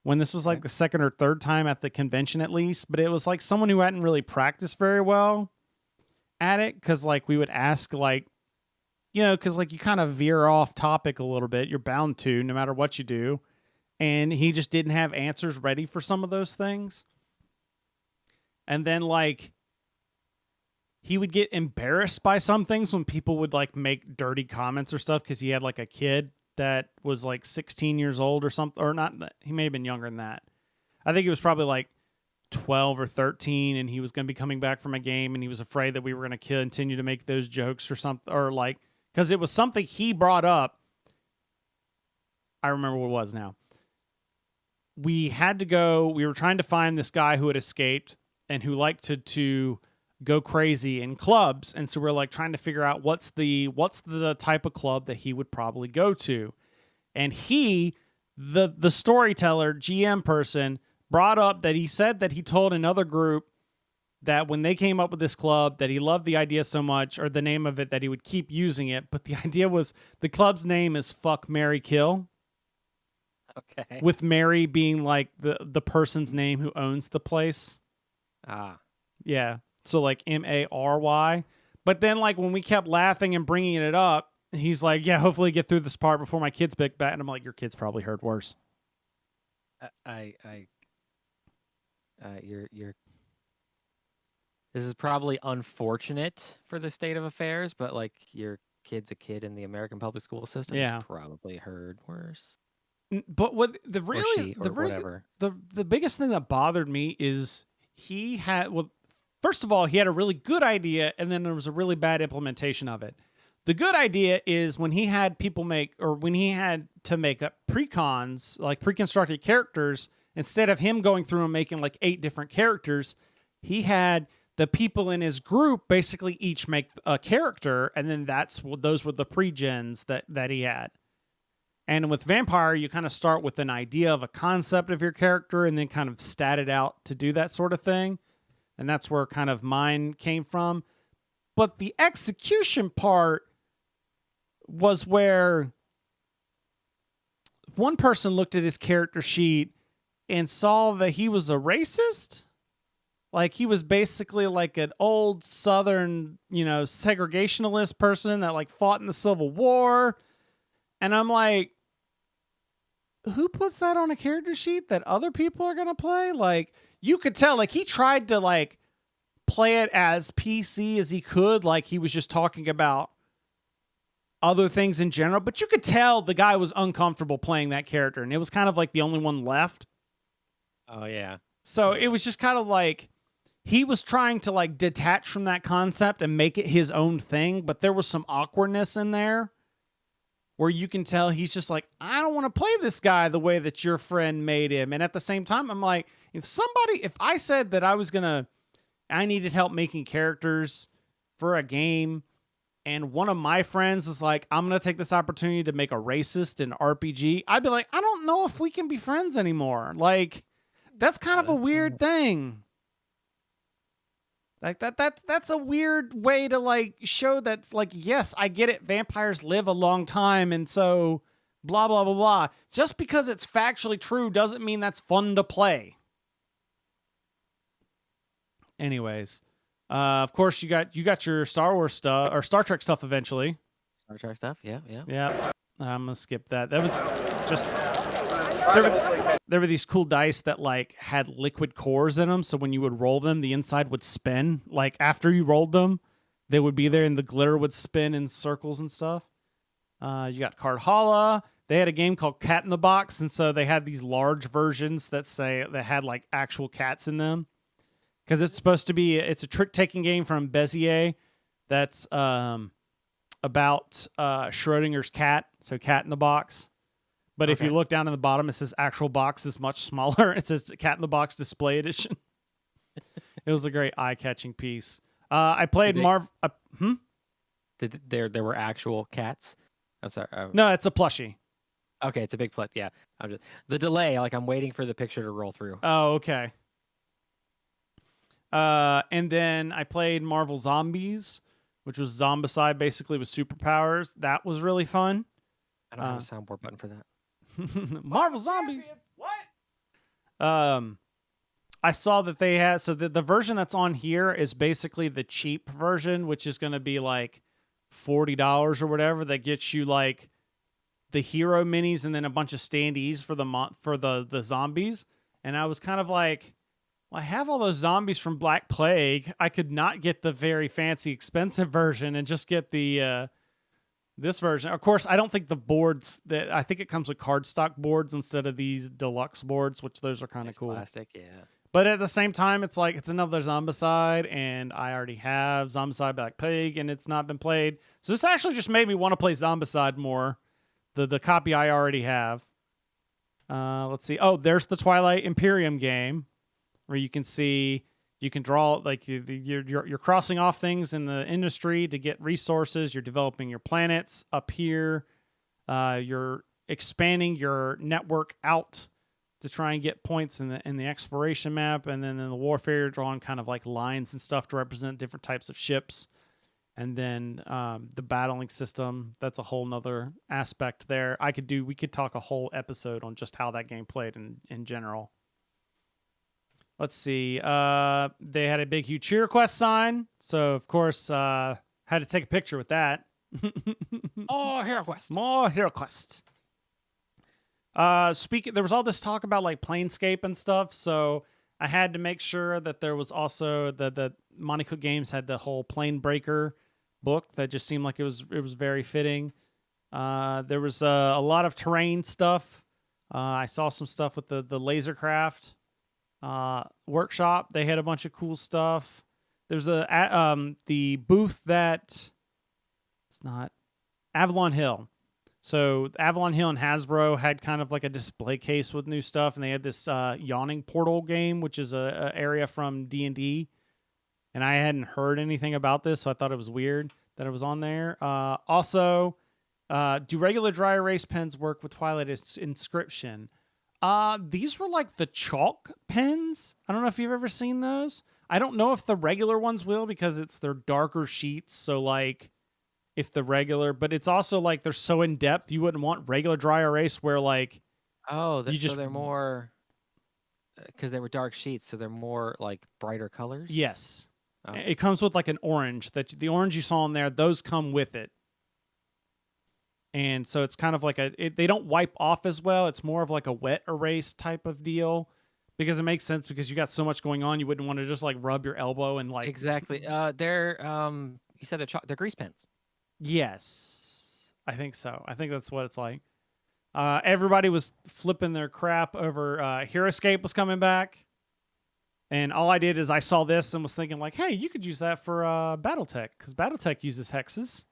when this was like the second or third time at the convention at least. But it was like someone who hadn't really practiced very well at it, because like we would ask like, you know, because like you kind of veer off topic a little bit. You're bound to, no matter what you do. And he just didn't have answers ready for some of those things. And then, like, he would get embarrassed by some things when people would, like, make dirty comments or stuff, because he had, like, a kid that was, like, 16 years old or something. Or not, he may have been younger than that. I think he was probably, like, 12 or 13, and he was going to be coming back from a game, and he was afraid that we were going to continue to make those jokes or something. Or, like, because it was something he brought up. I remember what it was now. We had to go, we were trying to find this guy who had escaped and who liked to go crazy in clubs. And so we're like trying to figure out what's the type of club that he would probably go to. And he, the storyteller, GM person, brought up that he said that he told another group that when they came up with this club, that he loved the idea so much, or the name of it, that he would keep using it. But the idea was, the club's name is Fuck, Marry, Kill. Okay. With Mary being like the person's name who owns the place. Ah. Yeah. So like Mary. But then like when we kept laughing and bringing it up, he's like, yeah, hopefully get through this part before my kids pick back. And I'm like, your kids probably heard worse. You're. This is probably unfortunate for the state of affairs, but like your kid's a kid in the American public school system. Yeah. Probably heard worse. But what the really whatever. The biggest thing that bothered me is he had, well, first of all, he had a really good idea, and then there was a really bad implementation of it. The good idea is when he had people make, or when he had to make up precons, like pre-constructed characters, instead of him going through and making like 8 different characters, he had the people in his group basically each make a character, and then those were the pre-gens that he had. And with Vampire, you kind of start with an idea of a concept of your character and then kind of stat it out to do that sort of thing. And that's where kind of mine came from. But the execution part was where one person looked at his character sheet and saw that he was a racist. Like, he was basically like an old Southern, segregationalist person that like fought in the Civil War. And I'm like, who puts that on a character sheet that other people are going to play? Like, you could tell, like, he tried to like play it as PC as he could. Like, he was just talking about other things in general, but you could tell the guy was uncomfortable playing that character. And it was kind of like the only one left. Oh yeah. So it was just kind of like, he was trying to like detach from that concept and make it his own thing, but there was some awkwardness in there where you can tell he's just like, I don't want to play this guy the way that your friend made him. And at the same time, I'm like, if I said that I needed help making characters for a game, and one of my friends is like, I'm going to take this opportunity to make a racist in RPG, I'd be like, I don't know if we can be friends anymore. Like, that's kind of a weird thing. Like that's a weird way to like show that, like, yes, I get it, vampires live a long time, and so blah blah blah blah. Just because it's factually true doesn't mean that's fun to play. Anyways, of course you got your Star Wars stuff or Star Trek stuff eventually. Star Trek stuff. Yeah. Yeah. I'm gonna skip that. That was just there were these cool dice that like had liquid cores in them, so when you would roll them, the inside would spin. Like after you rolled them, they would be there, and the glitter would spin in circles and stuff. You got Cardhalla. They had a game called Cat in the Box, and so they had these large versions that had like actual cats in them, because it's a trick-taking game from Bezier that's about Schrodinger's cat, so Cat in the Box. But if you look down in the bottom, it says actual box is much smaller. It says Cat in the Box Display Edition. It was a great eye-catching piece. I played There were actual cats. I'm sorry. No, it's a plushie. Okay, it's a big Yeah. The delay, like I'm waiting for the picture to roll through. Oh, okay. And then I played Marvel Zombies, which was Zombicide basically with superpowers. That was really fun. I don't have a soundboard button for that. Marvel Zombies. What? I saw that they had, so the version that's on here is basically the cheap version, which is going to be like $40 or whatever. That gets you like the hero minis and then a bunch of standees for the zombies. And I was kind of like, well, I have all those zombies from Black Plague. I could not get the very fancy expensive version and just get the this version. Of course, I don't think the boards I think it comes with cardstock boards instead of these deluxe boards, which those are kind of cool. Plastic, yeah. But at the same time, it's like, it's another Zombicide, and I already have Zombicide Black Plague, and it's not been played. So this actually just made me want to play Zombicide more. The copy I already have. Let's see. Oh, there's the Twilight Imperium game, where you can see, you can draw, like, you're crossing off things in the industry to get resources. You're developing your planets up here. You're expanding your network out to try and get points in the exploration map, and then in the warfare, you're drawing kind of like lines and stuff to represent different types of ships. And then the battling system, that's a whole nother aspect there. We could talk a whole episode on just how that game played in general. Let's see. They had a big, huge HeroQuest sign, so of course had to take a picture with that. Oh, HeroQuest. More HeroQuest. There was all this talk about like Planescape and stuff, so I had to make sure that there was also the Monte Cook Games had the whole Planebreaker book that just seemed like it was very fitting. There was a lot of terrain stuff. I saw some stuff with the Lasercraft workshop. They had a bunch of cool stuff. There's the booth that it's not Avalon Hill. So Avalon Hill and Hasbro had kind of like a display case with new stuff, and they had this Yawning Portal game, which is a area from D&D, and I hadn't heard anything about this, so I thought it was weird that it was on there. Also, do regular dry erase pens work with Twilight Inscription? These were like the chalk pens. I don't know if you've ever seen those. I don't know if the regular ones will because they're darker sheets. So like if the regular, but it's also like they're so in depth, you wouldn't want regular dry erase where like Oh, you just so they're more because they were dark sheets, so they're more like brighter colors. yes. Oh. It comes with like an orange that the orange you saw in there, those come with it. And so it's kind of like they don't wipe off as well. It's more of like a wet erase type of deal because it makes sense because you got so much going on. You wouldn't want to just like rub your elbow and like. Exactly. They're you said they're grease pens. Yes, I think so. I think that's what it's like. Everybody was flipping their crap over HeroScape was coming back. And all I did is I saw this and was thinking like, hey, you could use that for Battletech because Battletech uses hexes.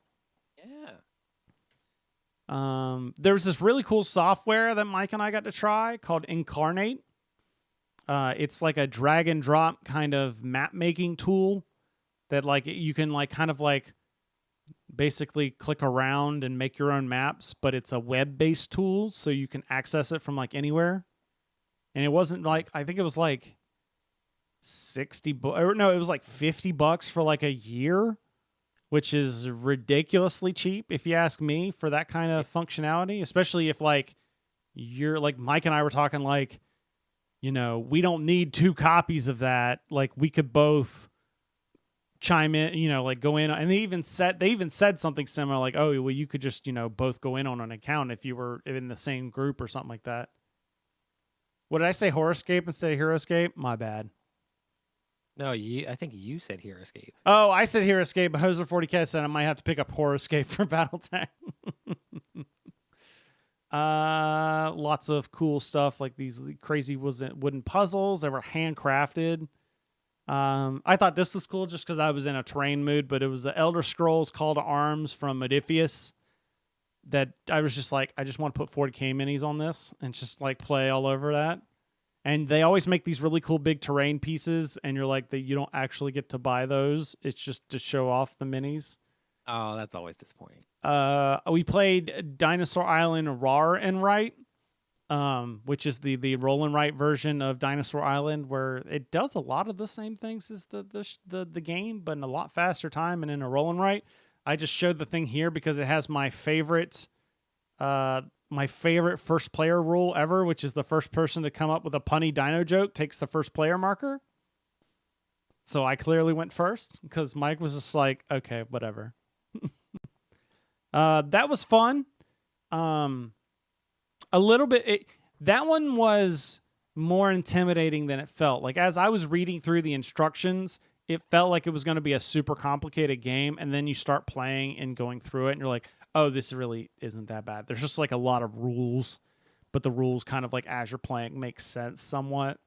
Yeah. There was this really cool software that Mike and I got to try called Incarnate. It's like a drag and drop kind of map making tool that like you can like kind of like basically click around and make your own maps, but it's a web-based tool so you can access it from like anywhere. And it wasn't like, I think it was like it was like $50 for like a year, which is ridiculously cheap if you ask me for that kind of functionality, especially if like you're like Mike and I were talking like, you know, we don't need 2 copies of that. Like we could both chime in, you know, like go in, and they even said something similar like, oh, well, you could just, you know, both go in on an account if you were in the same group or something like that. What did I say? HeroScape instead of HeroScape? My bad. No, I think you said HeroScape. Oh, I said HeroScape, but Hoser40K said I might have to pick up HeroScape for Battletech. Lots of cool stuff like these crazy wooden puzzles that were handcrafted. I thought this was cool just because I was in a terrain mood, but it was the Elder Scrolls Call to Arms from Modiphius that I was just like, I just want to put 40K minis on this and just like play all over that. And they always make these really cool big terrain pieces, and you're like, you don't actually get to buy those. It's just to show off the minis. Oh, that's always disappointing. We played Dinosaur Island Rar and Right, which is the roll and write version of Dinosaur Island, where it does a lot of the same things as the game, but in a lot faster time and in a roll and write. I just showed the thing here because it has my favorite first player rule ever, which is the first person to come up with a punny dino joke takes the first player marker. So I clearly went first because Mike was just like, okay, whatever. That was fun. A little bit. That one was more intimidating than it felt. Like as I was reading through the instructions, it felt like it was going to be a super complicated game, and then you start playing and going through it, and you're like, oh, this really isn't that bad. There's just like a lot of rules, but the rules kind of like as you're playing make sense somewhat.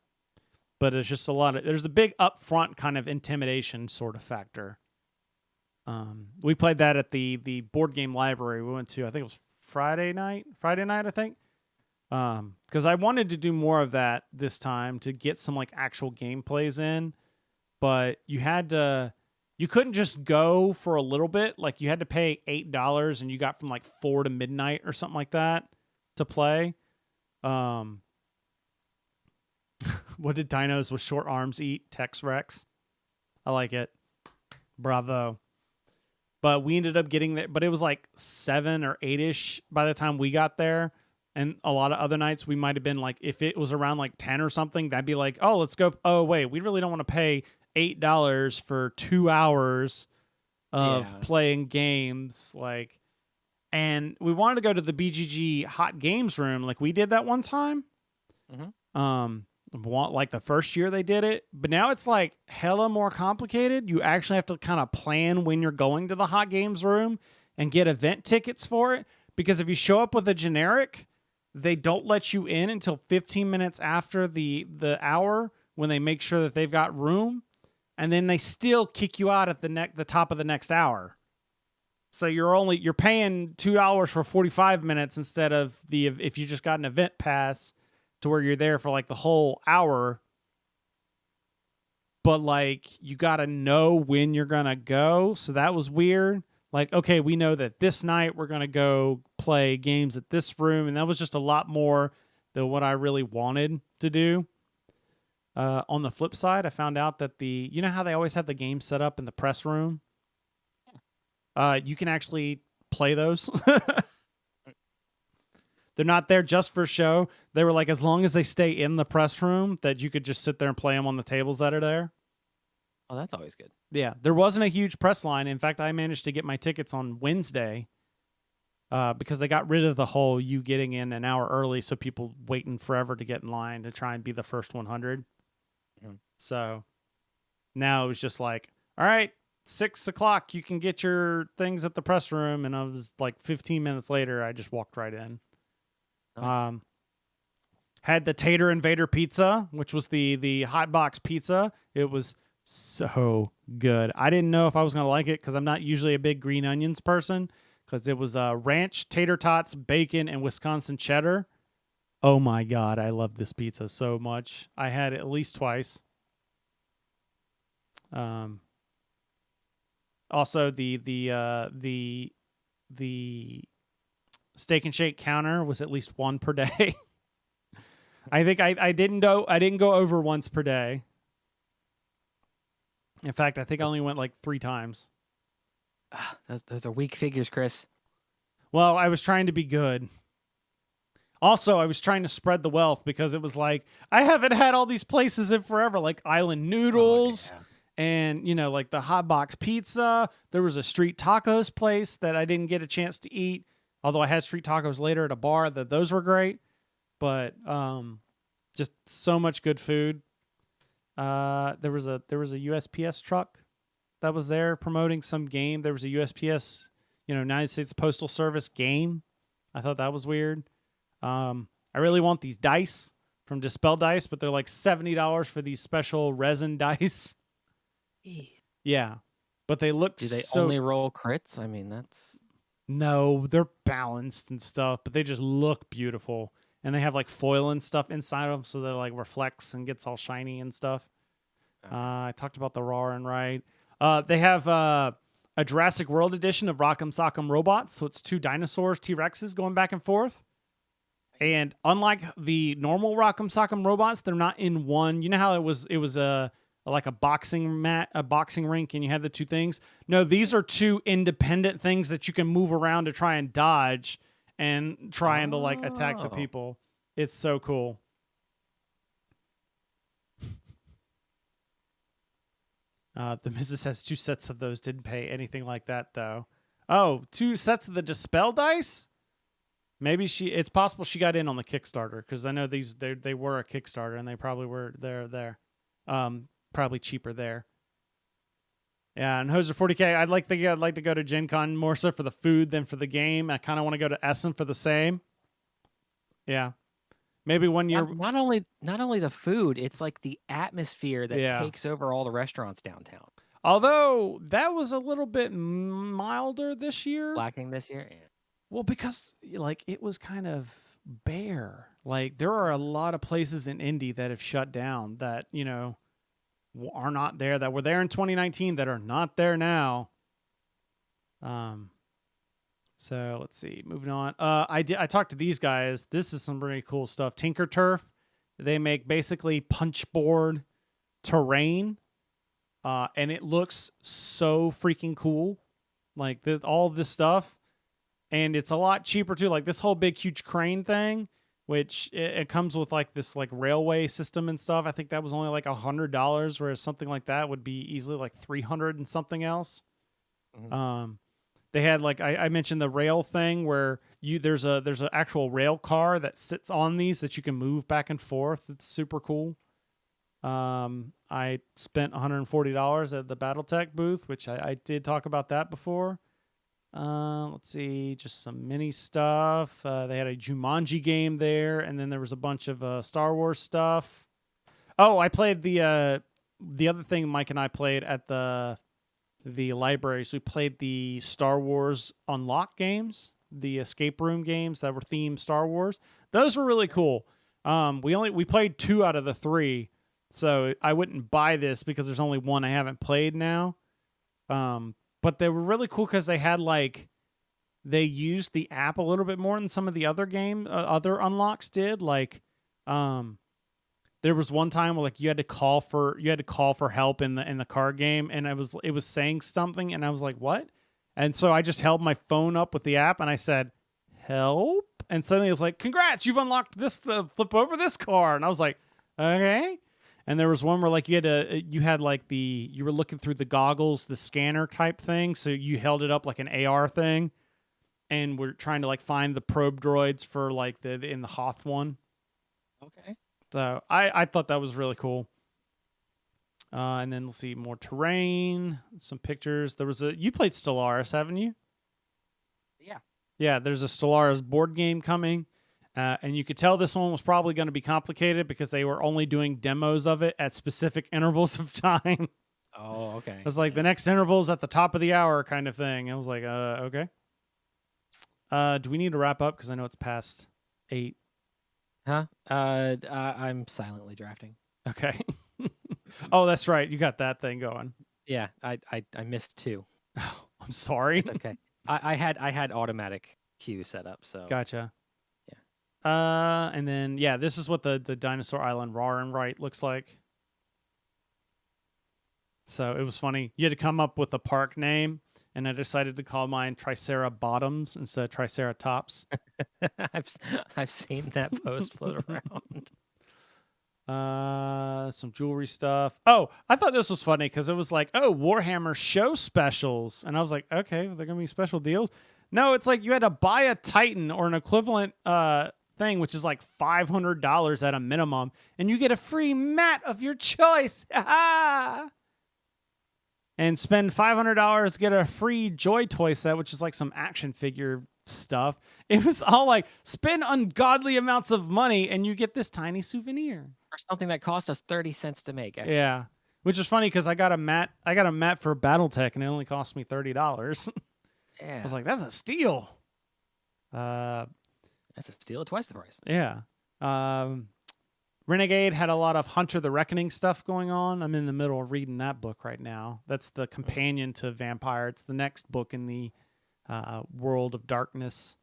But it's just there's a big upfront kind of intimidation sort of factor. We played that at the board game library we went to. I think it was Friday night, I think. Because I wanted to do more of that this time to get some like actual gameplays in, but you couldn't just go for a little bit. Like you had to pay $8 and you got from like 4 to midnight or something like that to play. What did dinos with short arms eat? Tex Rex. I like it. Bravo. But we ended up getting there, but it was like 7 or 8-ish by the time we got there. And a lot of other nights we might have been like, if it was around like 10 or something, that'd be like, oh, let's go. Oh, wait, we really don't want to pay $8 for 2 hours of playing games. Like, and we wanted to go to the BGG Hot Games room. Like we did that one time. Mm-hmm. Like the first year they did it, but now it's like hella more complicated. You actually have to kind of plan when you're going to the Hot Games room and get event tickets for it. Because if you show up with a generic, they don't let you in until 15 minutes after the hour when they make sure that they've got room, and then they still kick you out at the top of the next hour. So you're paying $2 for 45 minutes instead of if you just got an event pass to where you're there for like the whole hour. But like you got to know when you're going to go. So that was weird. Like, okay, we know that this night we're going to go play games at this room. And that was just a lot more than what I really wanted to do. On the flip side, I found out that you know how they always have the game set up in the press room? You can actually play those. They're not there just for show. They were like, as long as they stay in the press room, that you could just sit there and play them on the tables that are there. Oh, that's always good. Yeah, there wasn't a huge press line. In fact, I managed to get my tickets on Wednesday because they got rid of the whole you getting in an hour early, so people waiting forever to get in line to try and be the first 100. Mhm. So now it was just like, all right, 6 o'clock, you can get your things at the press room. And I was like 15 minutes later, I just walked right in. Nice. Had the Tater Invader pizza, which was the hot box pizza. It was so good. I didn't know if I was going to like it because I'm not usually a big green onions person, because it was ranch, tater tots, bacon, and Wisconsin cheddar. Oh my God, I love this pizza so much. I had it at least twice. Also, the Steak and Shake counter was at least one per day. I think I didn't go over once per day. In fact, I think I only went like 3 times. Those are weak figures, Chris. Well, I was trying to be good. Also, I was trying to spread the wealth because it was like, I haven't had all these places in forever, like Island Noodles and, you know, like the hot box pizza. There was a street tacos place that I didn't get a chance to eat, although I had street tacos later at a bar. Those were great. But just so much good food. There was a USPS truck that was there promoting some game. There was a USPS, United States Postal Service game. I thought that was weird. I really want these dice from Dispel Dice, but they're like $70 for these special resin dice. Jeez. Yeah, but they look Do they so... only roll crits? I mean, that's... No, they're balanced and stuff, but they just look beautiful. And they have like foil and stuff inside of them, so they like reflects and gets all shiny and stuff. I talked about the Raw and Right. They have a Jurassic World edition of Rock'em Sock'em Robots, so it's 2 dinosaurs, T-Rexes going back and forth. And unlike the normal Rock'em Sock'em Robots, they're not in one. You know how it was like a boxing mat, a boxing rink, and you had the 2 things? No, these are 2 independent things that you can move around to try and dodge and trying to like attack the people. It's so cool. The Mrs. has 2 sets of those. Didn't pay anything like that though. Oh, 2 sets of the Dispel dice? Maybe it's possible she got in on the Kickstarter, because I know they were a Kickstarter and they probably were there. Probably cheaper there. Yeah, and Hoser 40K, I'd like to go to Gen Con more so for the food than for the game. I kind of want to go to Essen for the same. Yeah. Maybe one year. Not only the food, it's like the atmosphere that Yeah. takes over all the restaurants downtown. Although that was a little bit milder this year. Lacking this year. Yeah. Well, because like it was kind of bare. Like there are a lot of places in Indy that have shut down that, are not there, that were there in 2019 that are not there now. So let's see, moving on. I talked to these guys. This is some really cool stuff. Tinker Turf. They make basically punchboard terrain. And it looks so freaking cool. Like all this stuff. And it's a lot cheaper too. Like this whole big, huge crane thing, which it comes with like this like railway system and stuff. I think that was only like $100, whereas something like that would be easily like $300 and something else. Mm-hmm. They had like I mentioned the rail thing where there's an actual rail car that sits on these that you can move back and forth. It's super cool. I spent $140 at the BattleTech booth, which I did talk about that before. Let's see, just some mini stuff. They had a Jumanji game there, and then there was a bunch of Star Wars stuff. Oh, I played the other thing Mike and I played at the library. So we played the Star Wars Unlock games, the escape room games that were themed Star Wars. Those were really cool. We played 2 out of the 3, so I wouldn't buy this because there's only one I haven't played now. But they were really cool because they used the app a little bit more than some of the other other unlocks did. Like, there was one time where like you had to call for help in the card game, and it was saying something, and I was like, what? And so I just held my phone up with the app, and I said, help, and suddenly it was like, congrats, you've unlocked this, flip over this card, and I was like, okay. And there was one where like you were looking through the goggles, the scanner type thing, so you held it up like an AR thing, and we're trying to like find the probe droids for like in the Hoth one. Okay. So I thought that was really cool. And then let's see, more terrain, some pictures. You played Stellaris, haven't you? Yeah. Yeah, there's a Stellaris board game coming. And you could tell this one was probably going to be complicated because they were only doing demos of it at specific intervals of time. Oh, okay. It was like the next interval's at the top of the hour kind of thing. I was like, okay. Do we need to wrap up? Because I know it's past 8. Huh? I'm silently drafting. Okay. Oh, that's right. You got that thing going. Yeah, I missed 2. Oh, I'm sorry. It's okay. I had automatic queue set up, so Gotcha. Yeah. And then this is what the Dinosaur Island Raw and Right looks like. So it was funny. You had to come up with a park name, and I decided to call mine Tricera Bottoms instead of Triceratops. I've seen that post float around. Some jewelry stuff. Oh, I thought this was funny because it was like, Warhammer show specials, and I was like, okay, they're gonna be special deals. No, it's like you had to buy a Titan or an equivalent thing, which is like $500 at a minimum, and you get a free mat of your choice. And spend $500 to get a free Joy toy set, which is like some action figure stuff. It was all like, spend ungodly amounts of money and you get this tiny souvenir. Or something that cost us 30 cents to make, actually. Yeah. Which is funny because I got a mat for BattleTech and it only cost me $30. Yeah. I was like, that's a steal. That's a steal at twice the price. Yeah. Renegade had a lot of Hunter the Reckoning stuff going on. I'm in the middle of reading that book right now. That's the companion to Vampire. It's the next book in the World of Darkness.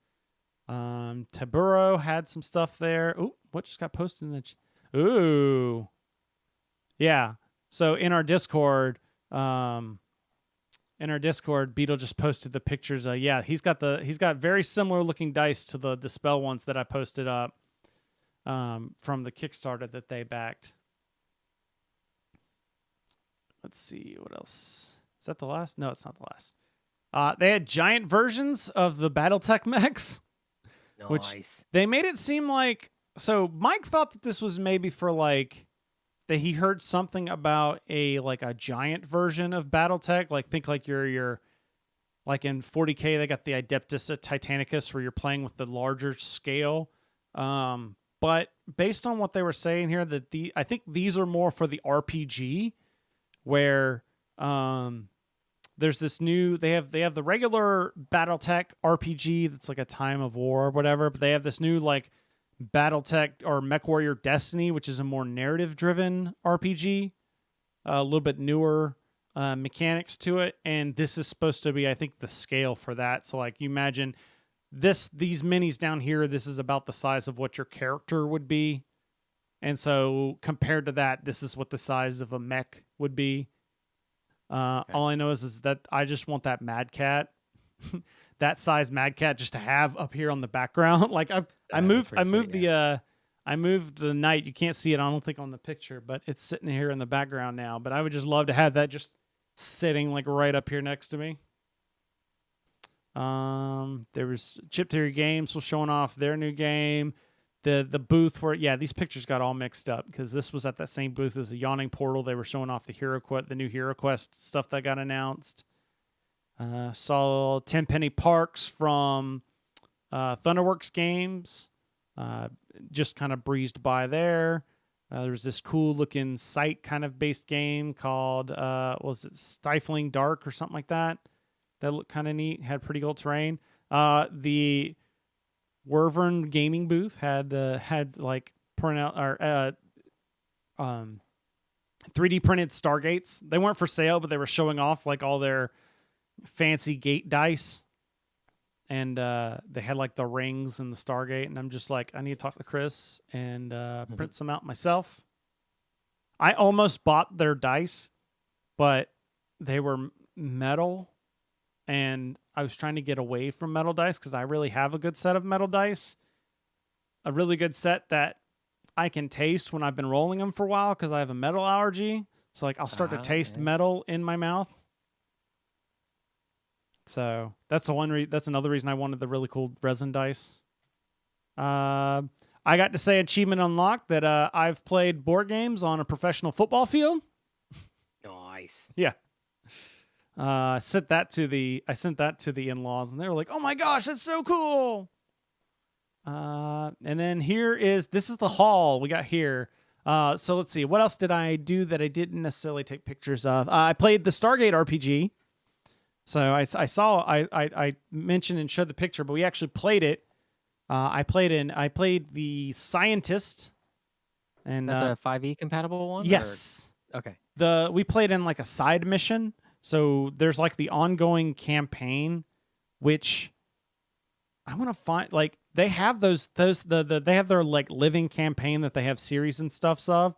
Taburo had some stuff there. Ooh, what just got posted in the... Ooh. Yeah. So in our Discord, Beetle just posted the pictures. He's got very similar looking dice to the Dispel ones that I posted up. From the Kickstarter that they backed. Let's see, what else? Is that the last? No, it's not the last. They had giant versions of the BattleTech mechs. Nice. Which they made it seem like... So Mike thought that this was maybe for like... That he heard something about a giant version of BattleTech. Like think like your like in 40K, they got the Adeptus at Titanicus where you're playing with the larger scale. But based on what they were saying here, I think these are more for the RPG, where there's this new they have the regular BattleTech RPG that's like a Time of War or whatever, but they have this new like BattleTech or MechWarrior Destiny, which is a more narrative-driven RPG, a little bit newer mechanics to it, and this is supposed to be, I think, the scale for that. So like you imagine. These minis down here, this is about the size of what your character would be. And so compared to that, this is what the size of a mech would be. Okay. All I know is that I just want that Mad Cat, that size Mad Cat just to have up here on the background. Like I moved the Knight. You can't see it, I don't think, on the picture, but it's sitting here in the background now. But I would just love to have that just sitting like right up here next to me. There was Chip Theory Games was showing off their new game. The booth where these pictures got all mixed up because this was at that same booth as the Yawning Portal. They were showing off the new Hero Quest stuff that got announced. Saw Tenpenny Parks from Thunderworks Games. Just kind of breezed by there. There was this cool looking site kind of based game called was it Stifling Dark or something like that? That looked kind of neat. Had pretty cool terrain. The Wyvern Gaming booth had like printout or 3D printed Stargates. They weren't for sale, but they were showing off like all their fancy gate dice. And they had like the rings and the Stargate. And I'm just like, I need to talk to Chris and print some out myself. I almost bought their dice, but they were metal, and I was trying to get away from metal dice because I really have a good set of metal dice. A really good set that I can taste when I've been rolling them for a while because I have a metal allergy. So like I'll start to taste metal in my mouth. So that's that's another reason I wanted the really cool resin dice. I got to say achievement unlocked that I've played board games on a professional football field. Nice. Yeah. I sent that to the in-laws, and they were like, "Oh my gosh, that's so cool!" And then this is the haul we got here. So let's see, what else did I do that I didn't necessarily take pictures of? I played the Stargate RPG. So I mentioned and showed the picture, but we actually played it. I played the Scientist. And is that the 5e compatible one? Yes. Or? Okay. We played in like a side mission. So there's like the ongoing campaign, which I want to find. Like they have they have their like living campaign that they have series and stuff of.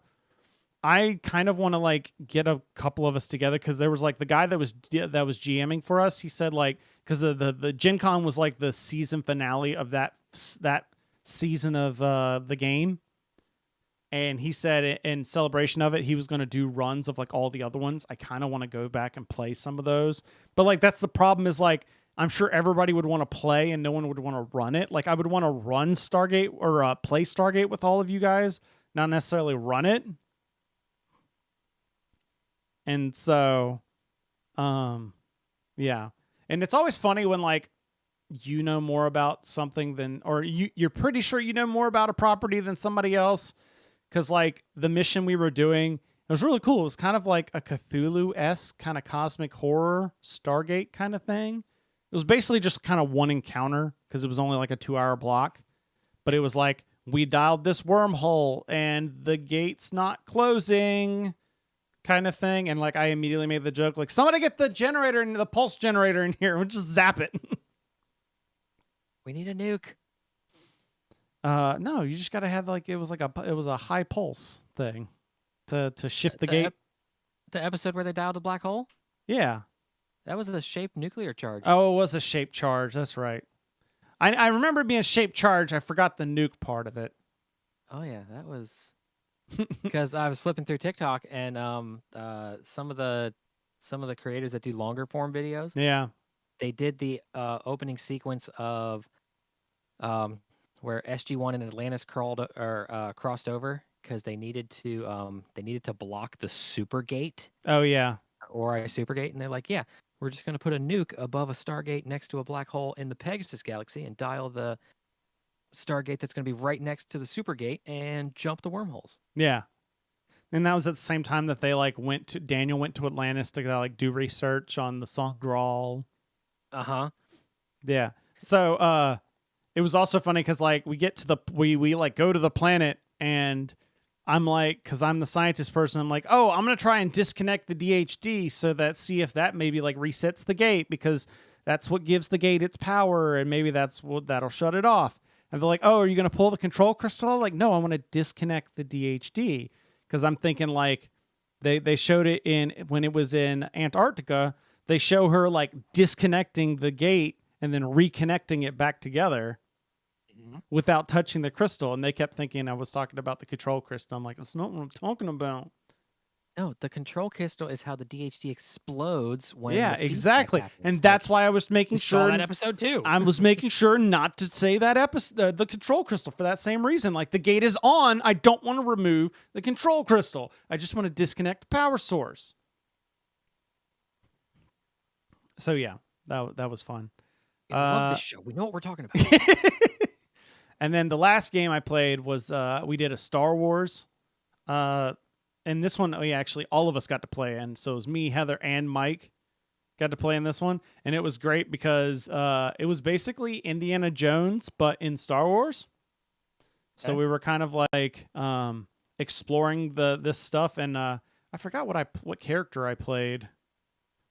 I kind of want to like get a couple of us together because there was like the guy that was GMing for us. He said like because the Gen Con was like the season finale of that season of the game. And he said in celebration of it, he was going to do runs of like all the other ones. I kind of want to go back and play some of those. But like that's the problem is like I'm sure everybody would want to play and no one would want to run it. Like I would want to run Stargate or play Stargate with all of you guys, not necessarily run it. And so, yeah. And it's always funny when like you know more about something than, or you're pretty sure you know more about a property than somebody else. Because, like, the mission we were doing, it was really cool. It was kind of like a Cthulhu-esque kind of cosmic horror Stargate kind of thing. It was basically just kind of one encounter because it was only like a 2-hour block. But it was like, we dialed this wormhole and the gate's not closing kind of thing. And, like, I immediately made the joke, like, somebody get the generator and the pulse generator in here. We'll just zap it. We need a nuke. No, you just gotta have like it was a high pulse thing to shift the gate. The episode where they dialed a black hole? Yeah. That was a shaped nuclear charge. Oh, it was a shaped charge. That's right. I remember it being a shaped charge. I forgot the nuke part of it. Oh yeah, that was because I was flipping through TikTok and some of the creators that do longer form videos. Yeah. They did the opening sequence of where SG-1 and Atlantis crossed over because they needed to block the Supergate. Oh yeah. Or a Supergate, and they're like, yeah, we're just going to put a nuke above a Stargate next to a black hole in the Pegasus galaxy and dial the Stargate that's going to be right next to the Supergate and jump the wormholes. Yeah. And that was at the same time that they like Daniel went to Atlantis to like do research on the song Grawl. Uh-huh. Yeah. So it was also funny because like we get to we like go to the planet and I'm like, because I'm the scientist person, I'm like, oh, I'm gonna try and disconnect the DHD so that see if that maybe like resets the gate because that's what gives the gate its power and maybe that'll shut it off. And they're like, oh, are you gonna pull the control crystal? I'm like, no, I want to disconnect the DHD because I'm thinking like they showed it when it was in Antarctica. They show her like disconnecting the gate and then reconnecting it back together without touching the crystal. And they kept thinking I was talking about the control crystal. I'm like, that's not what I'm talking about. No, the control crystal is how the DHD explodes when yeah, exactly. happens. And that's why I was making sure that episode too. I was making sure not to say that episode, the control crystal, for that same reason. Like the gate is on. I don't want to remove the control crystal. I just want to disconnect the power source. So yeah, that was fun. I love this show. We know what we're talking about. And then the last game I played was we did a Star Wars. And this one, actually all of us got to play. And so it was me, Heather, and Mike got to play in this one. And it was great because it was basically Indiana Jones, but in Star Wars. So we were kind of like exploring this stuff. And I forgot what character I played.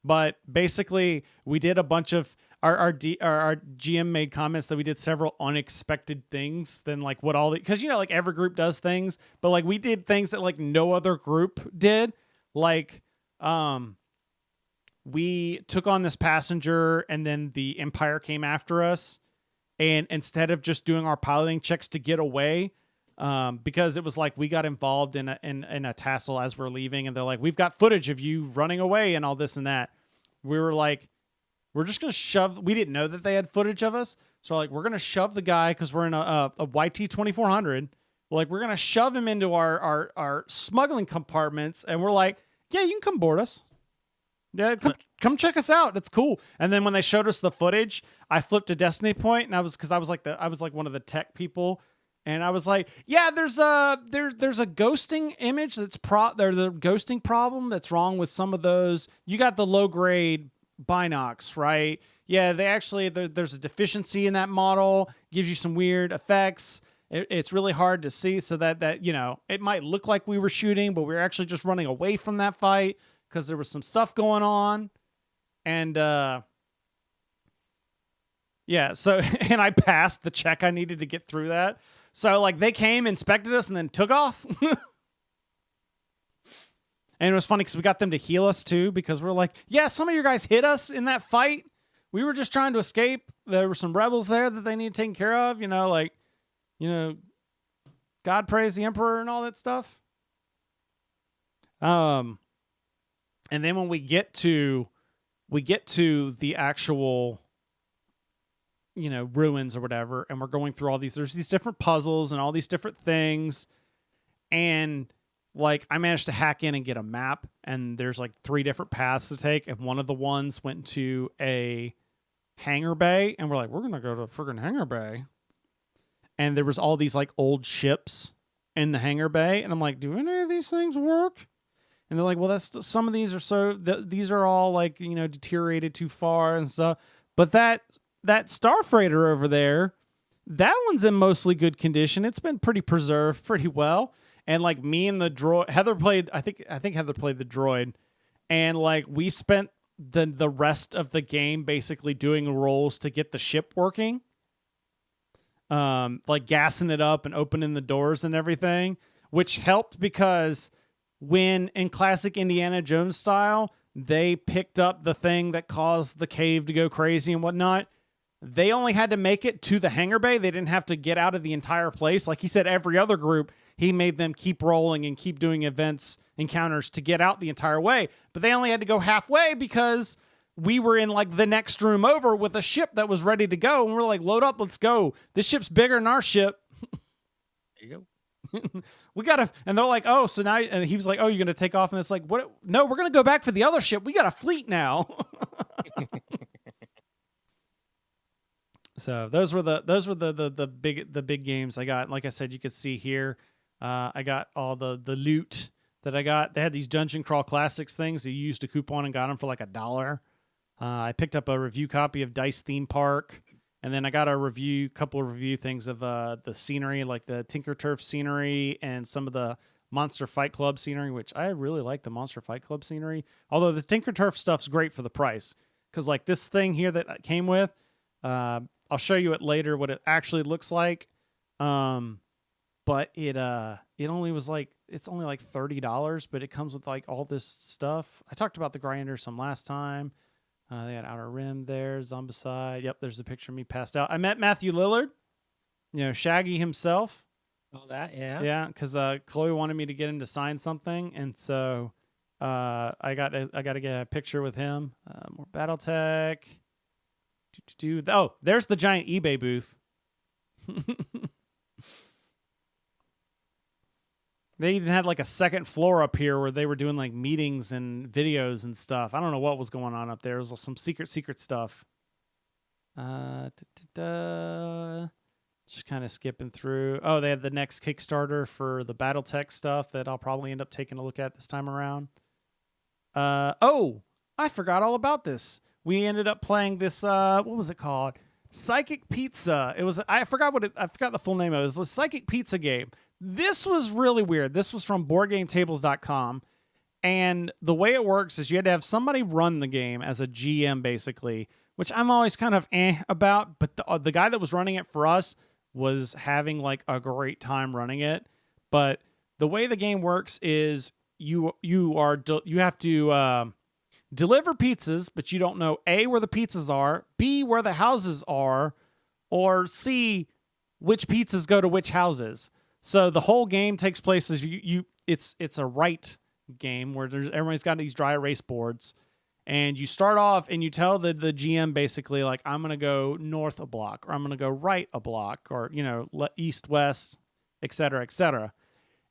But basically, we did a bunch of our GM made comments that we did several unexpected things than like what all the, because like every group does things, but like we did things that like no other group did. Like we took on this passenger and then the Empire came after us, and instead of just doing our piloting checks to get away, because it was like we got involved in a tassel as we're leaving, and they're like, we've got footage of you running away and all this and that. We were like, we're just going to shove. We didn't know that they had footage of us. So like, we're going to shove the guy, because we're in a YT 2400. Like, we're going to shove him into our smuggling compartments. And we're like, yeah, you can come board us. Yeah, come check us out. It's cool. And then when they showed us the footage, I flipped to Destiny Point, and I was like one of the tech people. And I was like, yeah, there's a ghosting image there's a ghosting problem that's wrong with some of those. You got the low grade Binox, right? Yeah, they actually there's a deficiency in that model, gives you some weird effects. It's really hard to see, so that it might look like we were shooting, but we were actually just running away from that fight because there was some stuff going on. And yeah, so and I passed the check I needed to get through that. So like they came, inspected us, and then took off. And it was funny because we got them to heal us too, because we're like, yeah, some of your guys hit us in that fight. We were just trying to escape. There were some rebels there that they need taken care of, God praise the Emperor and all that stuff. And then when we get to the actual, ruins or whatever, and we're going through all these, there's these different puzzles and all these different things. And like, I managed to hack in and get a map, and there's like 3 different paths to take. And one of the ones went to a hangar bay, and we're like, we're going to go to a friggin' hangar bay. And there was all these like old ships in the hangar bay. And I'm like, do any of these things work? And they're like, well, some of these are these are all like, deteriorated too far and stuff. But that Starfreighter over there, that one's in mostly good condition. It's been pretty preserved pretty well. And like me and the droid, I think Heather played the droid, and like we spent the rest of the game basically doing rolls to get the ship working, like gassing it up and opening the doors and everything, which helped because when in classic Indiana Jones style, they picked up the thing that caused the cave to go crazy and whatnot. They only had to make it to the hangar bay. They didn't have to get out of the entire place. Like he said, every other group, he made them keep rolling and keep doing encounters to get out the entire way. But they only had to go halfway because we were in like the next room over with a ship that was ready to go. And we're like, load up, let's go. This ship's bigger than our ship. There you go. We gotta, and they're like, oh, so now, and he was like, oh, you're gonna take off, and it's like, what? No, we're gonna go back for the other ship. We got a fleet now. So those were the big games I got. Like I said, you could see here, I got all the loot that I got. They had these Dungeon Crawl Classics things. You used a coupon and got them for like $1. I picked up a review copy of Dice Theme Park. And then I got a couple of review things of the scenery, like the Tinker Turf scenery and some of the Monster Fight Club scenery, which I really like the Monster Fight Club scenery. Although the Tinker Turf stuff's great for the price. Because like this thing here that I came with, I'll show you it later what it actually looks like. But it only was like, it's only like $30, but it comes with like all this stuff. I talked about the grinder some last time. They had Outer Rim there, Zombicide. Yep, there's a picture of me passed out. I met Matthew Lillard, Shaggy himself. Oh, that, yeah. Yeah, because Chloe wanted me to get him to sign something, and so I got to get a picture with him. More BattleTech. Oh, there's the giant eBay booth. They even had like a second floor up here where they were doing like meetings and videos and stuff. I don't know what was going on up there. It was some secret stuff. Just kind of skipping through. Oh, they had the next Kickstarter for the BattleTech stuff that I'll probably end up taking a look at this time around. Oh, I forgot all about this. We ended up playing this, what was it called? Psychic Pizza. I forgot the full name of it. It was the Psychic Pizza game. This was really weird. This was from BoardGameTables.com, And the way it works is you had to have somebody run the game as a GM, basically, which I'm always kind of about. But the guy that was running it for us was having like a great time running it. But the way the game works is you have to deliver pizzas, but you don't know A, where the pizzas are, B, where the houses are, or C, which pizzas go to which houses. So the whole game takes place as it's a right game where everybody's got these dry erase boards, and you start off and you tell the GM basically like, I'm going to go north a block, or I'm going to go right a block, or, east, west, etc., etc.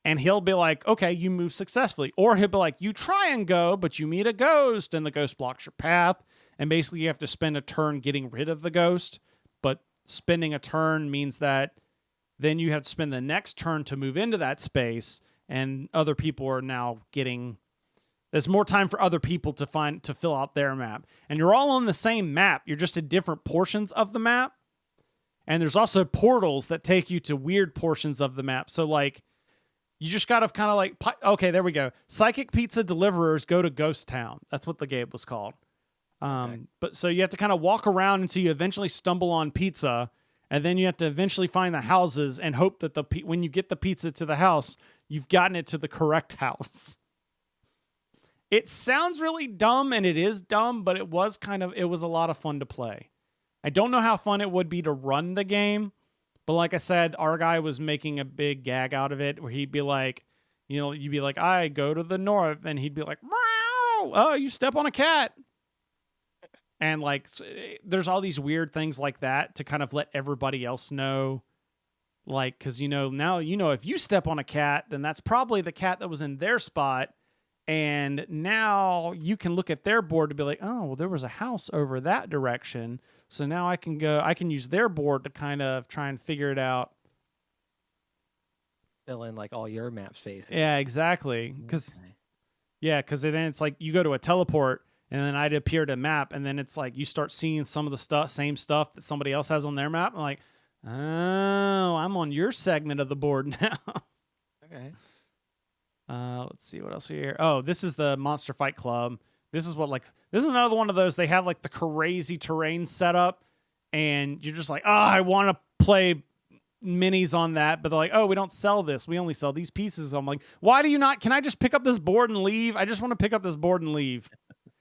And he'll be like, okay, you move successfully. Or he'll be like, you try and go, but you meet a ghost and the ghost blocks your path. And basically you have to spend a turn getting rid of the ghost. But spending a turn means that then you have to spend the next turn to move into that space. And other people are now there's more time for other people to fill out their map. And you're all on the same map. You're just at different portions of the map. And there's also portals that take you to weird portions of the map. So like, you just got to kind of like, okay, there we go. Psychic pizza deliverers go to Ghost Town. That's what the game was called. Okay. But so you have to kind of walk around until you eventually stumble on pizza, and then you have to eventually find the houses and hope that when you get the pizza to the house, you've gotten it to the correct house. It sounds really dumb, and it is dumb, but it was a lot of fun to play. I don't know how fun it would be to run the game. But like I said, our guy was making a big gag out of it where he'd be like, you'd be like, I go to the north. And he'd be like, meow, oh, you step on a cat. And like, there's all these weird things like that to kind of let everybody else know. Like, because, now, if you step on a cat, then that's probably the cat that was in their spot. And now you can look at their board to be like, oh, well, there was a house over that direction. So now I can use their board to kind of try and figure it out. Fill in like all your map spaces. Yeah, exactly. Because then it's like you go to a teleport and then I'd appear to a map, and then it's like you start seeing some of the same stuff that somebody else has on their map. I'm like, oh, I'm on your segment of the board now. Okay. Let's see what else here. Oh, this is the Monster Fight Club. This is another one of those. They have like the crazy terrain setup, and you're just like, oh, I want to play minis on that, but they're like, oh, we don't sell this. We only sell these pieces. I'm like, why do you not? Can I just pick up this board and leave? I just want to pick up this board and leave.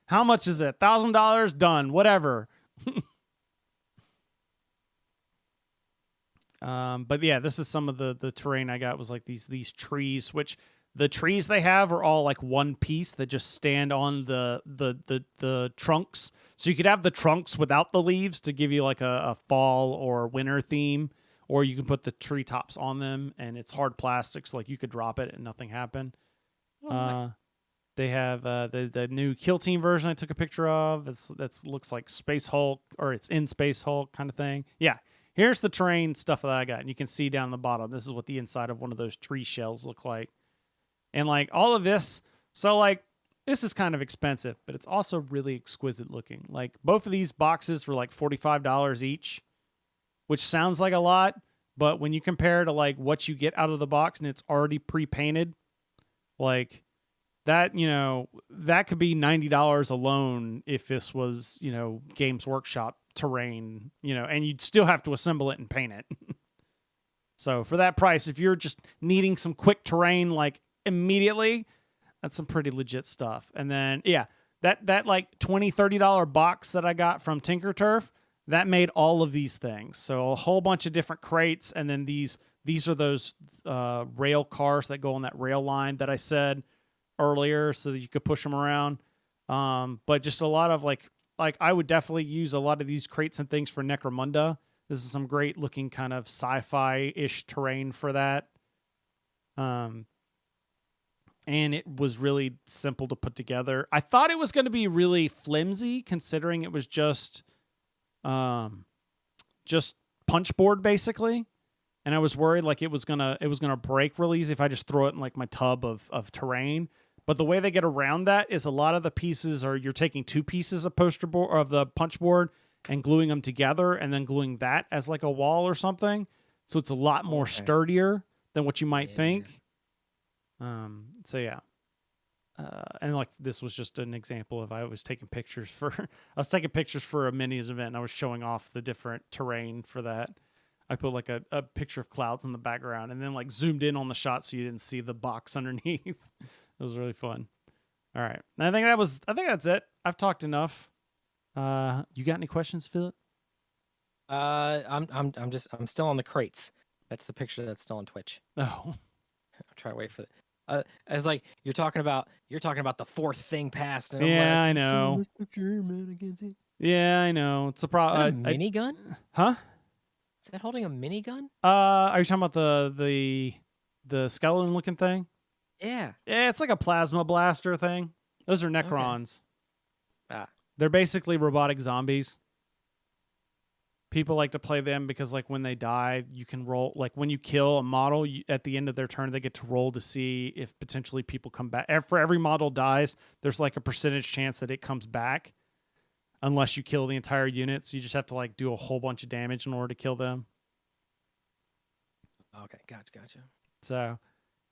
How much is it? $1,000? Done. Whatever. But yeah, this is some of the terrain I got was like these trees, which the trees they have are all like one piece that just stand on the trunks. So you could have the trunks without the leaves to give you like a fall or winter theme, or you can put the treetops on them, and it's hard plastics, like you could drop it and nothing happened. Oh, nice. They have the new Kill Team version I took a picture of. That looks like Space Hulk, or it's in Space Hulk kind of thing. Yeah, here's the terrain stuff that I got, and you can see down the bottom. This is what the inside of one of those tree shells look like. And like all of this, so like this is kind of expensive, but it's also really exquisite looking. Like both of these boxes were like $45 each, which sounds like a lot, but when you compare to like what you get out of the box and it's already pre-painted, like that, that could be $90 alone if this was, Games Workshop terrain, and you'd still have to assemble it and paint it. So for that price, if you're just needing some quick terrain, like immediately, that's some pretty legit stuff. And then that like $20-$30 box that I got from Tinker Turf, that made all of these things. So a whole bunch of different crates, and then these are those rail cars that go on that rail line that I said earlier, so that you could push them around. But just a lot of like I would definitely use a lot of these crates and things for Necromunda. This is some great looking kind of sci-fi-ish terrain for that. And it was really simple to put together. I thought it was going to be really flimsy, considering it was just punch board basically. And I was worried like it was gonna break really easy if I just throw it in like my tub of terrain. But the way they get around that is a lot of the pieces are you're taking two pieces of poster board or of the punch board and gluing them together, and then gluing that as like a wall or something. So it's a lot more sturdier than what you might think. So yeah. and like this was just an example of I was taking pictures for I was taking pictures for a minis event and I was showing off the different terrain for that. I put like a picture of clouds in the background and then like zoomed in on the shot so you didn't see the box underneath. It was really fun. All right. I think that's it. I've talked enough. You got any questions, Philip? I'm still on the crates. That's the picture that's still on Twitch. Oh. I'm trying to wait for it. It's like you're talking about the fourth thing passed. And Yeah, I'm I know. Yeah, I know. It's a problem. Minigun? Huh? Is that holding a minigun? Are you talking about the skeleton looking thing? Yeah. Yeah, it's like a plasma blaster thing. Those are Necrons. Okay. They're basically robotic zombies. People like to play them because, like, when they die, you can roll. Like, when you kill a model, at the end of their turn, they get to roll to see if potentially people come back. For every model dies, there's like a percentage chance that it comes back, unless you kill the entire unit. So you just have to like do a whole bunch of damage in order to kill them. Okay, gotcha. So,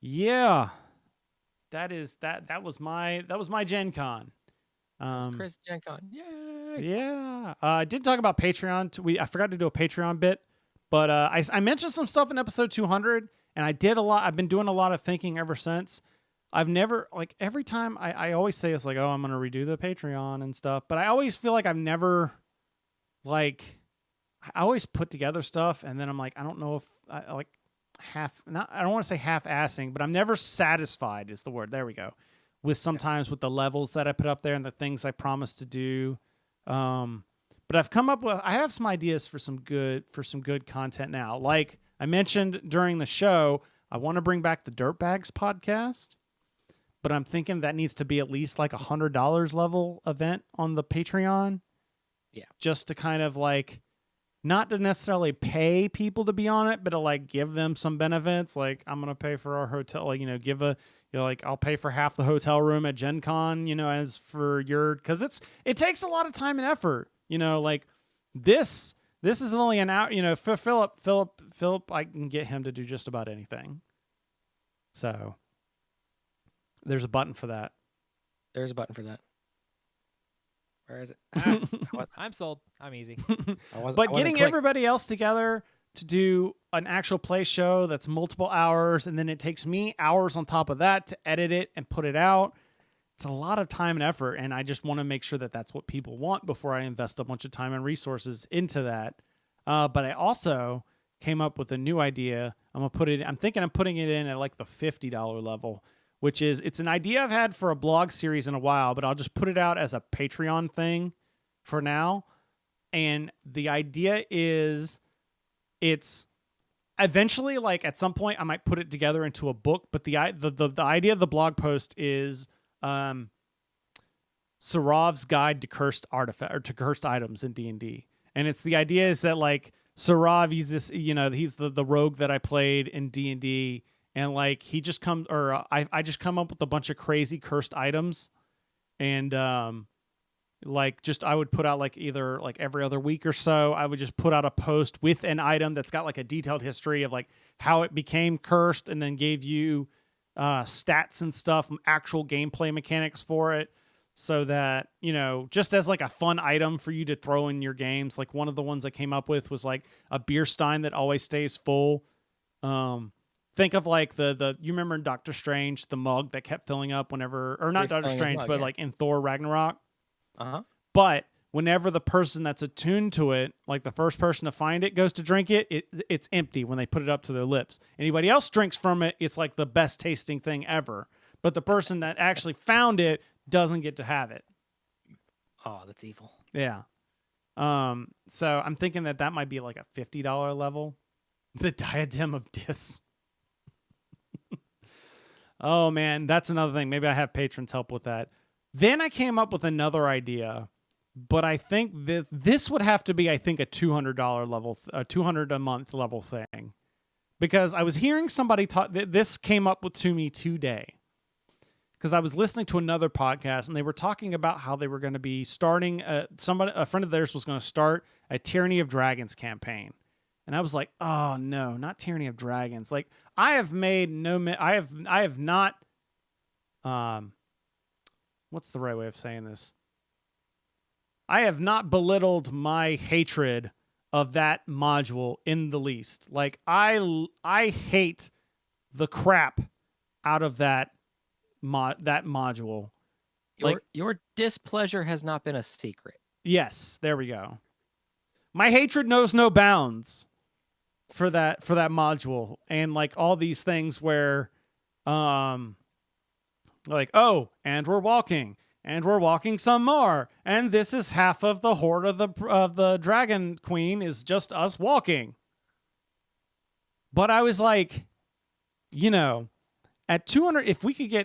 yeah, that was my Gen Con. Chris Gen Con. Yay! Yeah. I did talk about Patreon. I forgot to do a Patreon bit, but I mentioned some stuff in episode 200, and I did a lot. I've been doing a lot of thinking ever since. I've never, like, every time I always say it's like, oh, I'm going to redo the Patreon and stuff, but I always feel like I've never, like, I always put together stuff, and then I'm like, I don't know if I like I don't want to say half-assing, but I'm never satisfied is the word. There we go. With sometimes with the levels that I put up there and the things I promised to do. But I've come up with, I have some ideas for some good content now. Like I mentioned during the show, I want to bring back the Dirtbags podcast, but I'm thinking that needs to be at least like $100 level event on the Patreon. Yeah. Just to kind of like, not to necessarily pay people to be on it, but to like give them some benefits. Like I'm going to pay for our hotel, like, like I'll pay for half the hotel room at Gen Con, as for cause it takes a lot of time and effort, like this is only an hour, for Philip, I can get him to do just about anything. So there's a button for that. There's a button for that. Where is it? I'm sold. I'm easy. But getting everybody else together to do an actual play show that's multiple hours, and then it takes me hours on top of that to edit it and put it out. It's a lot of time and effort, and I just want to make sure that that's what people want before I invest a bunch of time and resources into that. But I also came up with a new idea. I'm thinking I'm putting it in at like the $50 level, which is, it's an idea I've had for a blog series in a while, but I'll just put it out as a Patreon thing for now. And the idea is, it's eventually, like at some point I might put it together into a book, but the idea of the blog post is Sarav's guide to cursed items in D&D. And it's the idea is that like Sarav, he's this, he's the rogue that I played in D&D, and like he just comes, or I just come up with a bunch of crazy cursed items, and like just I would put out like either like every other week or so, I would just put out a post with an item that's got like a detailed history of like how it became cursed, and then gave you stats and stuff, actual gameplay mechanics for it, so that, just as like a fun item for you to throw in your games. Like one of the ones I came up with was like a beer stein that always stays full. Think of like you remember in Doctor Strange, the mug that kept filling up whenever, or not Doctor Strange, but like in Thor Ragnarok. Uh-huh. But whenever the person that's attuned to it, like the first person to find it, goes to drink it, it's empty when they put it up to their lips. Anybody else drinks from it, it's like the best tasting thing ever. But the person that actually found it doesn't get to have it. Oh, that's evil. Yeah. So I'm thinking that might be like a $50 level. The Diadem of Dis. Oh man, that's another thing. Maybe I have patrons help with that. Then I came up with another idea, but I think this would have to be, I think, a $200 level, a $200 a month level thing, because I was hearing somebody talk. This came up to me today, because I was listening to another podcast, and they were talking about how they were going to be starting. A friend of theirs was going to start a Tyranny of Dragons campaign, and I was like, oh no, not Tyranny of Dragons. Like I have not what's the right way of saying this? I have not belittled my hatred of that module in the least. Like I hate the crap out of that module. Your displeasure has not been a secret. Yes, there we go. My hatred knows no bounds for that module, and like all these things where like, oh, and we're walking some more, and this is half of the horde of the Dragon Queen is just us walking. But I was like, at 200, if we could get